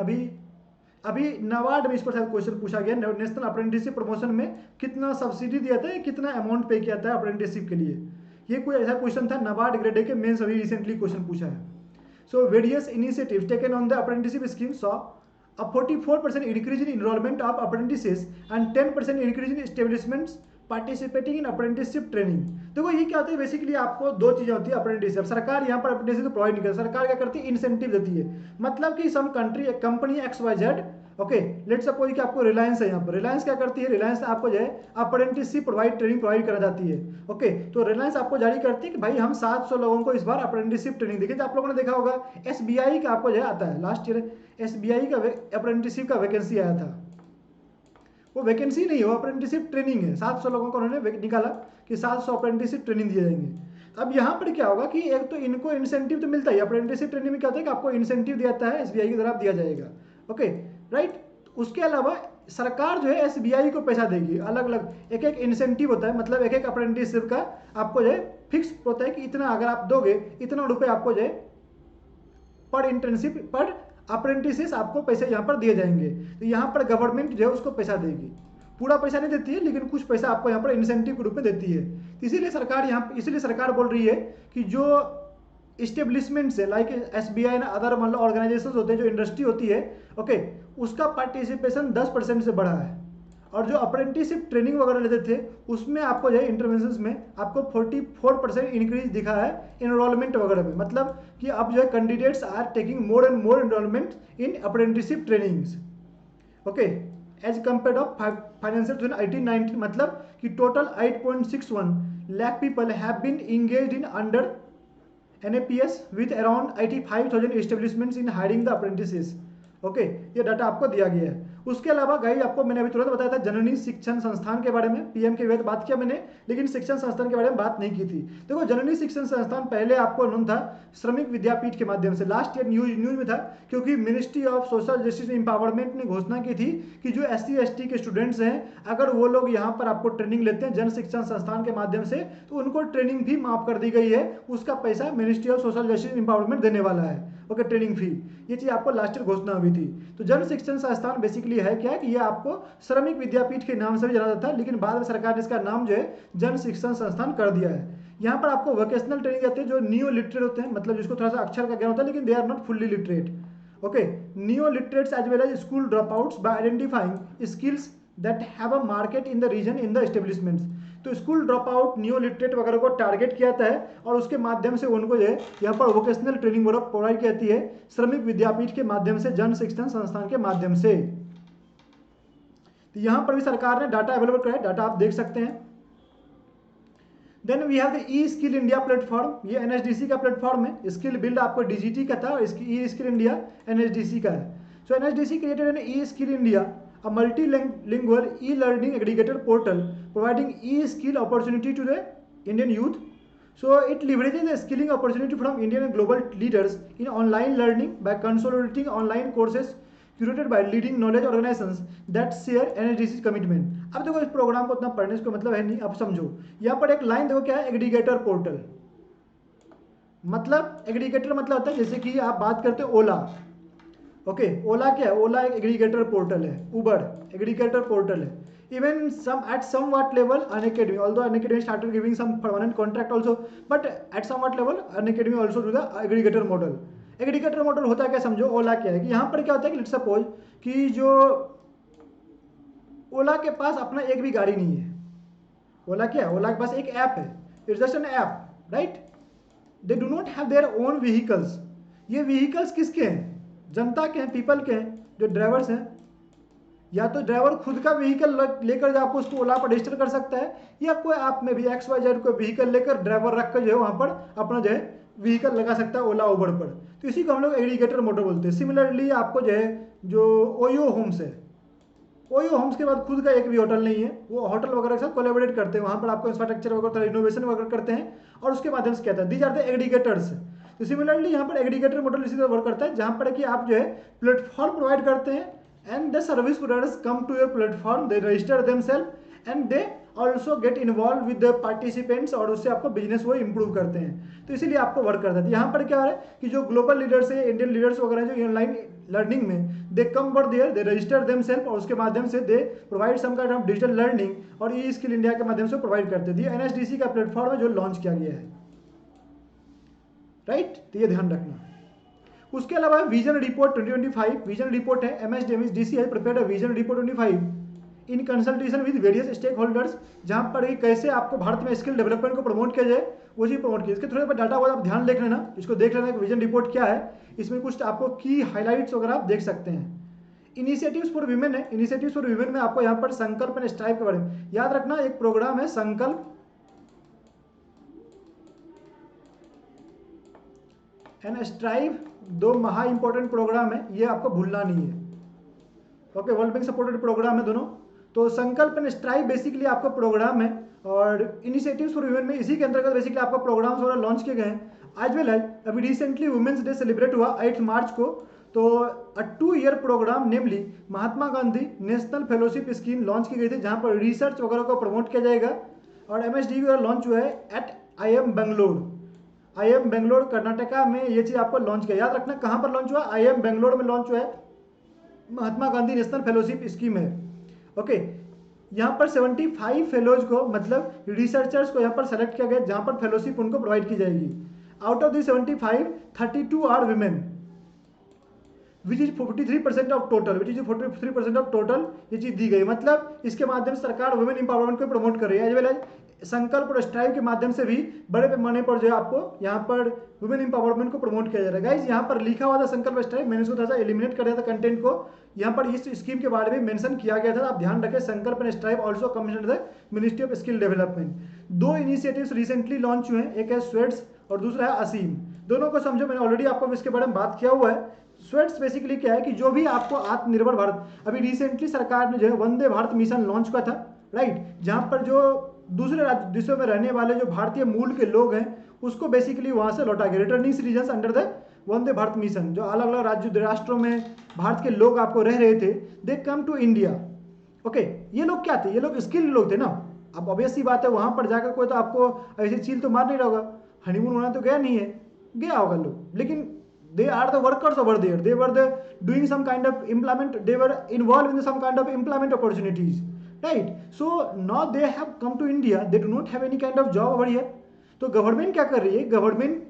अभी नाबार्ड में इस पर शायद क्वेश्चन पूछा गया, नेशनल अप्रेंटिसशिप प्रमोशन में कितना सब्सिडी दिया था, कितना अमाउंट पे किया था अप्रेंटिसशिप के लिए, ये कोई ऐसा क्वेश्चन था नाबार्ड ग्रेड ए के मेंस अभी रिसेंटली क्वेश्चन पूछा है। So various initiatives taken on the apprenticeship scheme saw a 44% increase in enrollment of apprentices and 10% increase in establishments participating in apprenticeship training। देखो ये क्या होता है, बेसिकली आपको दो चीजें होती है अप्रेंटिसशिप। सरकार यहाँ पर अप्रेंटिसशिप प्रोवाइड नहीं करती, सरकार क्या करती है, इंसेंटिव देती है। मतलब कि सम कंट्री, एक company XYZ, okay, let's suppose कि आपको रिलायंस है, यहाँ पर रिलायंस क्या करती है, रिलायंस आपको जो है अप्रेंटिसशिप ट्रेनिंग प्रोवाइड करा जाती है। ओके, तो रिलायंस आपको जारी करती है कि भाई हम 700 लोगों को इस बार अप्रेंटिसशिप ट्रेनिंग देखिए। तो आप लोगों ने देखा होगा SBI का आपको जो है आता है, लास्ट ईयर SBI का अप्रेंटिसशिप का वैकेंसी आया था। वो वैकेंसी नहीं हो, अप्रेंटिसशिप ट्रेनिंग है, 700 लोगों को उन्होंने निकाला कि 700 अप्रेंटिसशिप ट्रेनिंग दिए जाएंगे। अब यहाँ पर क्या होगा कि एक तो इनको इंसेंटिव तो मिलता है, अप्रेंटिसशिप ट्रेनिंग में क्या होता है कि आपको इंसेंटिव दिया जाता है, SBI की तरफ दिया जाएगा। ओके राइट, उसके अलावा सरकार जो है SBI को पैसा देगी, अलग अलग एक एक इंसेंटिव होता है, मतलब एक एक अप्रेंटिसशिप का आपको जो है फिक्स होता है कि इतना अगर आप दोगे इतना रुपए आपको जो है पर इंटर्नशिप पर अप्रेंटिसेस आपको पैसे यहाँ पर दिए जाएंगे। तो यहाँ पर गवर्नमेंट जो है उसको पैसा देगी, पूरा पैसा नहीं देती है लेकिन कुछ पैसा आपको यहाँ पर इंसेंटिव के रूप में देती है। तो इसीलिए सरकार बोल रही है कि जो इस्टेब्लिशमेंट्स है लाइक SBI ना अदर मतलब ऑर्गेनाइजेशन होते हैं, जो इंडस्ट्री होती है, ओके, उसका पार्टिसिपेशन 10% से बढ़ा है। और जो अप्रेंटिसशिप ट्रेनिंग वगैरह लेते थे उसमें आपको जो है इंटरवेंशंस में आपको 44% इंक्रीज दिखा है एनरोलमेंट वगैरह में। मतलब कि अब जो है candidates are taking more and more enrolment in apprenticeship trainings, okay, as compare of financial 2018-19। मतलब कि total 8.61 lakh people have been engaged in under NAPS with around 85,000 establishments in hiring the apprentices। Okay, ये data आपको दिया गया है। उसके अलावा guys आपको मैंने अभी तुरंत बताया था जननी शिक्षण संस्थान के बारे में, PM के बाद बात किया मैंने, लेकिन शिक्षण संस्थान के बारे में बात नहीं की थी। देखो जननी शिक्षण संस्थान पहले आपको नाम था श्रमिक विद्यापीठ के माध्यम से, लास्ट ईयर न्यूज में था, क्योंकि ministry of social justice empowerment ने घोषणा की थी कि जो SC ST के स्टूडेंट्स हैं अगर वो लोग यहाँ पर आपको ट्रेनिंग लेते हैं जन शिक्षण संस्थान के माध्यम से तो उनको ट्रेनिंग भी माफ कर दी गई है, उसका पैसा ministry of social justice empowerment देने वाला है। ओके, ट्रेनिंग फी, ये चीज आपको लास्ट ईयर घोषणा हुई थी। तो जन शिक्षण संस्थान बेसिकली है क्या कि ये आपको श्रमिक विद्यापीठ के नाम से भी जाना जाता था, लेकिन बाद में सरकार ने इसका नाम जो है जन शिक्षण संस्थान कर दिया है। यहाँ पर आपको वोकेशनल ट्रेनिंग देते हैं जो नियो लिटरेट होते हैं, मतलब जिसको थोड़ा सा अक्षर का ज्ञान होता है लेकिन they are not fully literate. Okay, neo literates as well as school drop outs by identifying skills that have a market in the region in the establishments. तो school drop out neo literate वगैरह को target किया जाता है और उसके माध्यम से उनको जो है यहाँ पर वोकेशनल ट्रेनिंग प्रोवाइड की जाती है श्रमिक विद्यापीठ के माध्यम से, जन शिक्षण संस्थान के माध्यम से। तो यहाँ पर भी सरकार ने डाटा अवेलेबल कराया, डाटा आप देख सकते हैं। Then we have the e skill India platform, ये NSDC का प्लेटफॉर्म है। स्किल बिल्ड आपको DGT का था और ई स्किल इंडिया NSDC का है। So NSDC created an e skill India, a multilingual e-learning aggregator portal providing e-skill opportunity to the Indian youth. So it leverages the skilling opportunity from Indian and global leaders in online learning by consolidating online courses curated by leading knowledge organizations that share NSDC commitment। अब देखो इस programme को उतना पढ़ने से कोई मतलब है नहीं, अब समझो यहाँ पर एक लाइन देखो क्या है, एग्रीगेटर पोर्टल। मतलब एग्रीगेटर मतलब होता है जैसे कि आप बात करते हो ओला, ओके, ओला क्या है, ओला एक एग्रीगेटर पोर्टल है, उबर एग्रीगेटर पोर्टल है। Even some at somewhat level Unacademy, although Unacademy started giving some permanent contract also, but at somewhat level Unacademy also do the aggregator model। Aggregator model होता है क्या, समझो ओला क्या है कि यहाँ पर क्या होता है कि लेट्स सपोज कि जो ओला के पास अपना एक भी गाड़ी नहीं है, ओला क्या है, ओला के पास एक ऐप है, it's just an app, right, they do not have their own vehicles. ये व्हीकल्स किसके हैं, जनता के हैं, पीपल के हैं, जो ड्राइवर्स हैं। या तो ड्राइवर खुद का व्हीकल लेकर आपको उसको ओला पर रजिस्टर कर सकता है, या कोई आप में भी XYZ कोई व्हीकल लेकर ड्राइवर रख कर जो है वहाँ पर अपना जो है व्हीकल लगा सकता है ओला उबर पर। तो इसी को हम लोग एग्रीगेटर मॉडल बोलते हैं। सिमिलरली आपको जो है जो ओयो होम्स है, ओयो होम्स के बाद खुद का एक भी होटल नहीं है, वो होटल वगैरह के साथ कोलैबोरेट करते हैं, वहाँ पर आपको इंफ्रास्ट्रक्चर वगैरह थोड़ा इनोवेशन वगैरह करते हैं और उसके माध्यम से क्या था, दीज आर द एग्रीगेटर्स। तो सिमिलरली यहाँ पर एग्रीगेटर मॉडल इसी तरह वर्क करता है, जहाँ पर कि आप जो है प्लेटफॉर्म प्रोवाइड करते हैं and the service providers come to your platform, they register themselves and they also get involve with the participants, और उससे आपको बिजनेस वो इंप्रूव करते हैं। तो इसीलिए आपको वर्क करता है। यहाँ पर क्या हो रहा है कि जो ग्लोबल लीडर्स है, इंडियन लीडर्स वगैरह जो ऑनलाइन लर्निंग में they come over there, they register themselves, और उसके माध्यम से they provide some kind of digital learning, और ई स्किल इंडिया के माध्यम से प्रोवाइड करते थे। एनएसडीसी का प्लेटफॉर्म है जो लॉन्च किया गया है, राइट। तो ये ध्यान रखना। उसके अलावा विजन रिपोर्ट 2025, विजन रिपोर्ट है एमएसडीसी है prepared a vision report 25 in consultation with various stakeholders, जहां पर कैसे आपको भारत में स्किल डेवलपमेंट को प्रमोट किया जाए वो चीज प्रमोट किया। इसके थोड़े बहुत डाटा वगैरह आप ध्यान देख लेना, इसको देख लेना कि विजन रिपोर्ट क्या है, इसमें कुछ आपको की हाईलाइट्स वगैरह आप देख सकते हैं। इनिशिएटिव्स फॉर वीमेन है, इनिशिएटिव्स फॉर वीमेन में आपको यहाँ पर संकल्प एंड स्ट्राइव के बारे में याद रखना, एक प्रोग्राम है संकल्प एंड स्ट्राइव, दो महा इंपॉर्टेंट प्रोग्राम है, ये आपको भूलना नहीं है। Okay, world bank supported programme है दोनों। तो संकल्प एंड स्ट्राइव बेसिकली आपका प्रोग्राम है, और इनिशिएटिव्स फॉर वुमेन में इसी के अंतर्गत बेसिकली आपका प्रोग्राम्स वगैरह लॉन्च किए गए हैं। आज वेल एज अभी रिसेंटली वुमेन्स डे सेलिब्रेट हुआ 8 मार्च को, तो 2 year program namely Mahatma Gandhi national fellowship scheme launch की गई थी, जहां पर रिसर्च वगैरह को प्रमोट किया जाएगा। और एमएसडी वगैरह लॉन्च हुआ है at IIM Bangalore, IIM Bangalore Karnataka में ये चीज आपको लॉन्च किया। याद रखना कहां पर लॉन्च हुआ, IIM बेंगलोर में लॉन्च हुआ है, महात्मा गांधी नेशनल फेलोशिप स्कीम है। ओके, यहाँ पर 75 फेलोज को मतलब रिसर्चर्स को यहाँ पर सेलेक्ट किया गया, जहाँ पर फेलोशिप उनको प्रोवाइड की जाएगी। Out of the 75, 32 are women, which is 43% of total, which is 43% of total ये चीज दी गई। मतलब इसके माध्यम से सरकार वुमेन इंपावरमेंट को प्रमोट कर रही है। एज वेल एज संकल्प और स्ट्राइव के माध्यम से भी बड़े पैमाने पर जो है आपको यहाँ पर वुमेन इंपावरमेंट को प्रमोट किया जा रहा है। गाइस यहाँ पर लिखा हुआ था संकल्प स्ट्राइव, मैंने इसको थोड़ा सा एलिमिनेट कर दिया था कंटेंट को, यहाँ पर इस स्कीम के बारे में मेंशन किया गया था। आप ध्यान रखें, संकल्प and strive also commissioned the ministry of skill development. 2 initiatives recently launch हुए हैं, एक है स्वेट्स और दूसरा है असीम। दोनों को समझो, मैंने ऑलरेडी आपको इसके बारे में बात किया हुआ है। स्वेट्स बेसिकली क्या है कि जो भी आपको आत्मनिर्भर भारत, अभी रिसेंटली सरकार ने जो है वंदे भारत मिशन लॉन्च किया था, राइट, जहां पर जो दूसरे देशों में रहने वाले जो भारतीय मूल के लोग हैं उसको बेसिकली वहां से लौटा के returning citizens under the Vande Bharat mission, जो अलग अलग राज्य राष्ट्रों में भारत के लोग आपको रह रहे थे, दे कम टू इंडिया। ओके, ये लोग क्या थे, ये लोग स्किल्ड लोग थे ना। अब ऑब्वियस सी बात है, वहां पर जाकर कोई तो आपको ऐसी चील तो मार नहीं रहा होगा, हनीमून होना तो गया नहीं है, गया होगा लोग, लेकिन they are the workers over there, they were the doing some kind of employment, they were involved in some kind of employment opportunities, right? So now they have come to India, they do not have any kind of job over here. तो government क्या कर रही है, government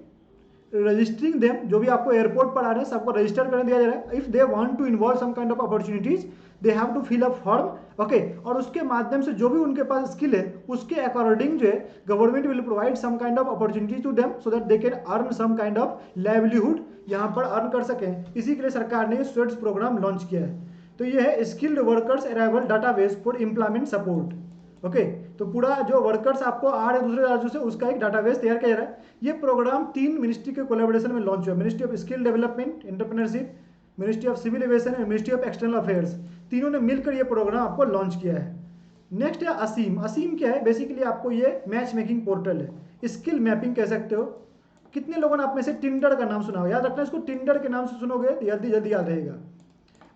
registering them, जो भी आपको airport पर आ रहे हैं सबको रजिस्टर करने दिया जा रहा है। If they want to involve some kind of opportunities, they have to fill a form, okay, और उसके माध्यम से जो भी उनके पास स्किल है उसके अकॉर्डिंग जो है government will provide some kind of opportunity to them so that they can earn some kind of livelihood, यहाँ पर अर्न कर सकें। इसी के लिए सरकार ने स्वेट्स प्रोग्राम लॉन्च किया है। तो ये है skilled workers arrival database for employment support. Okay, तो पूरा जो वर्कर्स आपको आ रहे हैं दूसरे राज्यों से उसका एक डाटाबेस तैयार किया जा रहा है। ये प्रोग्राम 3 मिनिस्ट्री के कोलैबोरेशन में लॉन्च हुआ, ministry of skill development entrepreneurship, ministry of civil aviation and ministry of external affairs, तीनों ने मिलकर ये प्रोग्राम आपको लॉन्च किया है। नेक्स्ट है असीम। असीम क्या है, बेसिकली आपको ये मैच मेकिंग पोर्टल है, स्किल मैपिंग कह सकते हो। कितने लोगों ने आप में से टिंडर का नाम सुना होगा, याद रखना इसको, टिंडर के नाम से सुनोगे तो जल्दी जल्दी याद रहेगा।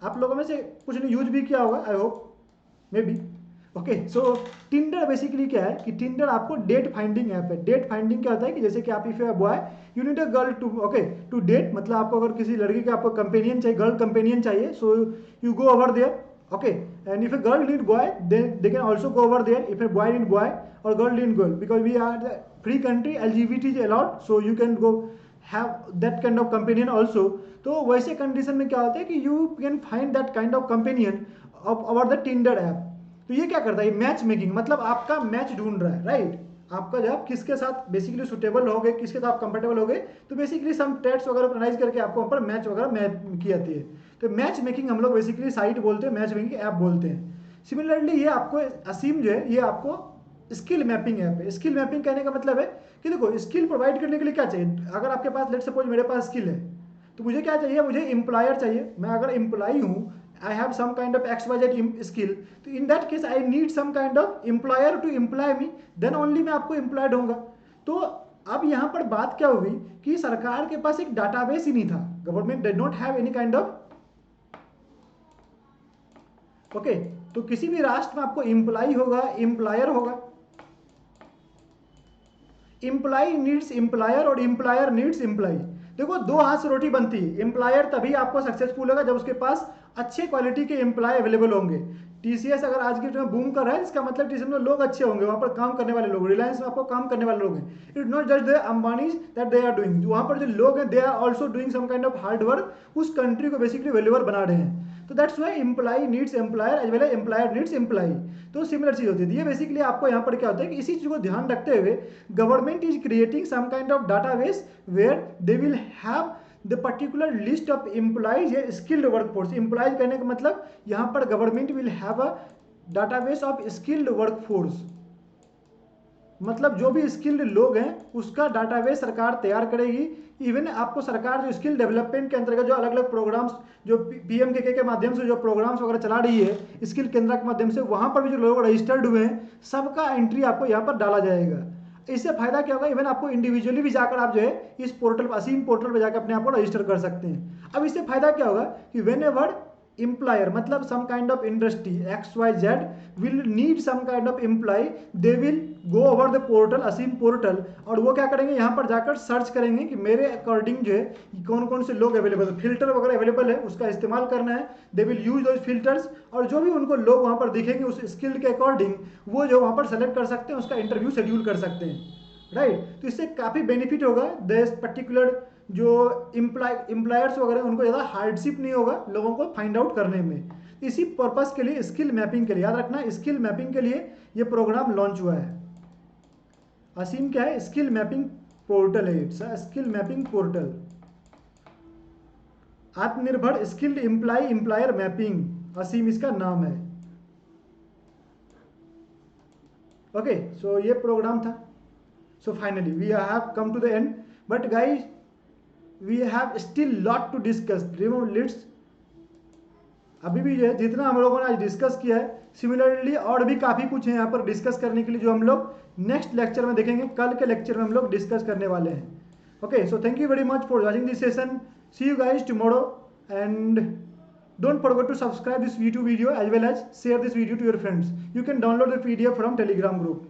आप लोगों में से कुछ ने यूज भी किया होगा, I hope maybe. Okay, so Tinder basically क्या है कि टिंडर आपको डेट फाइंडिंग ऐप है। डेट फाइंडिंग क्या होता है कि जैसे कि आप if you are boy you need a girl to, okay, to date, मतलब आपको अगर किसी लड़की का आपको कंपेनियन चाहिए, गर्ल कंपेनियन चाहिए, so you go over there, okay, and if a girl need boy then they can also go over there, if a boy need boy or girl need girl, because we are the free country, LGBT is allowed, so you can go have that kind of companion also. तो वैसे condition में क्या होता है कि you can find that kind of companion over the Tinder app। तो ये क्या करता है, मैच मेकिंग, मतलब आपका मैच ढूंढ रहा है, राइट, आपका जब किसके साथ बेसिकली सुटेबल हो गए, किसके साथ कंफर्टेबल हो गए, तो बेसिकली सम ट्रेड्स वगैरह प्रोनाइज करके आपको वहाँ पर मैच वगैरह मैच की जाती है। तो मैच मेकिंग हम लोग बेसिकली साइट बोलते हैं, मैच मेकिंग ऐप बोलते हैं। सिमिलरली ये आपको असीम जो है ये आपको स्किल मैपिंग ऐप है। स्किल मैपिंग कहने का मतलब है कि देखो स्किल प्रोवाइड करने के लिए क्या चाहिए, अगर आपके पास लेट सपोज मेरे पास स्किल है तो मुझे क्या चाहिए, मुझे एम्प्लॉयर चाहिए। मैं अगर एम्प्लॉय हूँ, I have some kind of XYZ skill, तो in that case I need some kind of employer to employ me, then only मैं आपको employed होऊंगा। तो अब यहाँ पर बात क्या हुई कि सरकार के पास एक डाटाबेस ही नहीं था, government did not have any kind of, okay. तो किसी भी राष्ट्र में आपको एम्प्लॉय होगा, एम्प्लॉयर होगा, एम्प्लॉय नीड्स एम्प्लॉयर और एम्प्लॉयर नीड्स एम्प्लॉय। देखो दो हाथ से रोटी बनती है, एम्प्लॉयर तभी आपको सक्सेसफुल होगा जब उसके पास अच्छे क्वालिटी के एम्प्लॉय अवेलेबल होंगे। टीसीएस अगर आज के टाइम में बूम कर रहा है, इसका मतलब टीसीएस में लोग अच्छे होंगे, वहां पर काम करने वाले लोग, रिलायंस में आपको काम करने वाले लोग हैं। It not just the Ambani that they are doing, वहां पर जो लोग हैं they are also doing some kind of hard work, उस कंट्री को बेसिकली वैल्यूएबल बना रहे हैं। तो that's why employee needs employer as well as employer needs employee. तो सिमिलर चीज होती है। ये बेसिकली आपको यहाँ पर क्या होता है कि इसी चीज को ध्यान रखते हुए government is creating some kind of database where they will have the particular list of employees या स्किल्ड वर्कफोर्स। एम्प्लॉयज कहने का मतलब यहाँ पर government will have a database of skilled workforce, मतलब जो भी स्किल्ड लोग हैं उसका डाटाबेस सरकार तैयार करेगी। इवन आपको सरकार जो स्किल डेवलपमेंट के अंतर्गत जो अलग अलग प्रोग्राम्स जो पीएमकेके के माध्यम से जो प्रोग्राम्स वगैरह चला रही है स्किल केंद्र के माध्यम से, वहां पर भी जो लोग रजिस्टर्ड हुए हैं सबका एंट्री आपको यहाँ पर डाला जाएगा। इससे फायदा क्या होगा, इवन आपको इंडिविजुअली भी जाकर आप जो है इस पोर्टल असीम पोर्टल पर जाकर अपने आप को रजिस्टर कर सकते हैं। अब इससे फायदा क्या होगा कि वेन एवर employer मतलब some kind of industry XYZ will need some kind of employee, they will go over the portal ASEEM portal, और वो क्या करेंगे यहाँ पर जाकर सर्च करेंगे कि मेरे अकॉर्डिंग जो है कौन कौन से लोग अवेलेबल, फिल्टर वगैरह अवेलेबल है उसका इस्तेमाल करना है। They will use those filters, और जो भी उनको लोग वहाँ पर दिखेंगे उस स्किल के अकॉर्डिंग वो जो वहाँ पर सेलेक्ट कर सकते हैं, उसका इंटरव्यू शेड्यूल कर सकते हैं, राइट। तो इससे काफ़ी बेनिफिट होगा दिस पर्टिकुलर जो एम्प्लॉयर्स वगैरह उनको ज़्यादा हार्डशिप नहीं होगा लोगों को फाइंड आउट करने में। इसी पर्पस के लिए स्किल मैपिंग के लिए याद रखना, स्किल मैपिंग के लिए ये प्रोग्राम लॉन्च हुआ है। असीम क्या है, स्किल मैपिंग पोर्टल है, it's skill mapping portal, Aatmanirbhar skilled employee employer mapping, ASEEM इसका नाम है। ओके, सो ये प्रोग्राम था। So finally we have come to the end, but guys we have still lot to discuss. Let's अभी भी जो है जितना हम लोगों ने आज डिस्कस किया है, सिमिलरली और भी काफ़ी कुछ है यहाँ पर डिस्कस करने के लिए जो हम लोग नेक्स्ट लेक्चर में देखेंगे। कल के लेक्चर में हम लोग डिस्कस करने वाले हैं। Okay, so thank you very much for watching this session. See you guys tomorrow and don't forget to subscribe this YouTube video as well as share this video to your friends. You can download the PDF from Telegram group.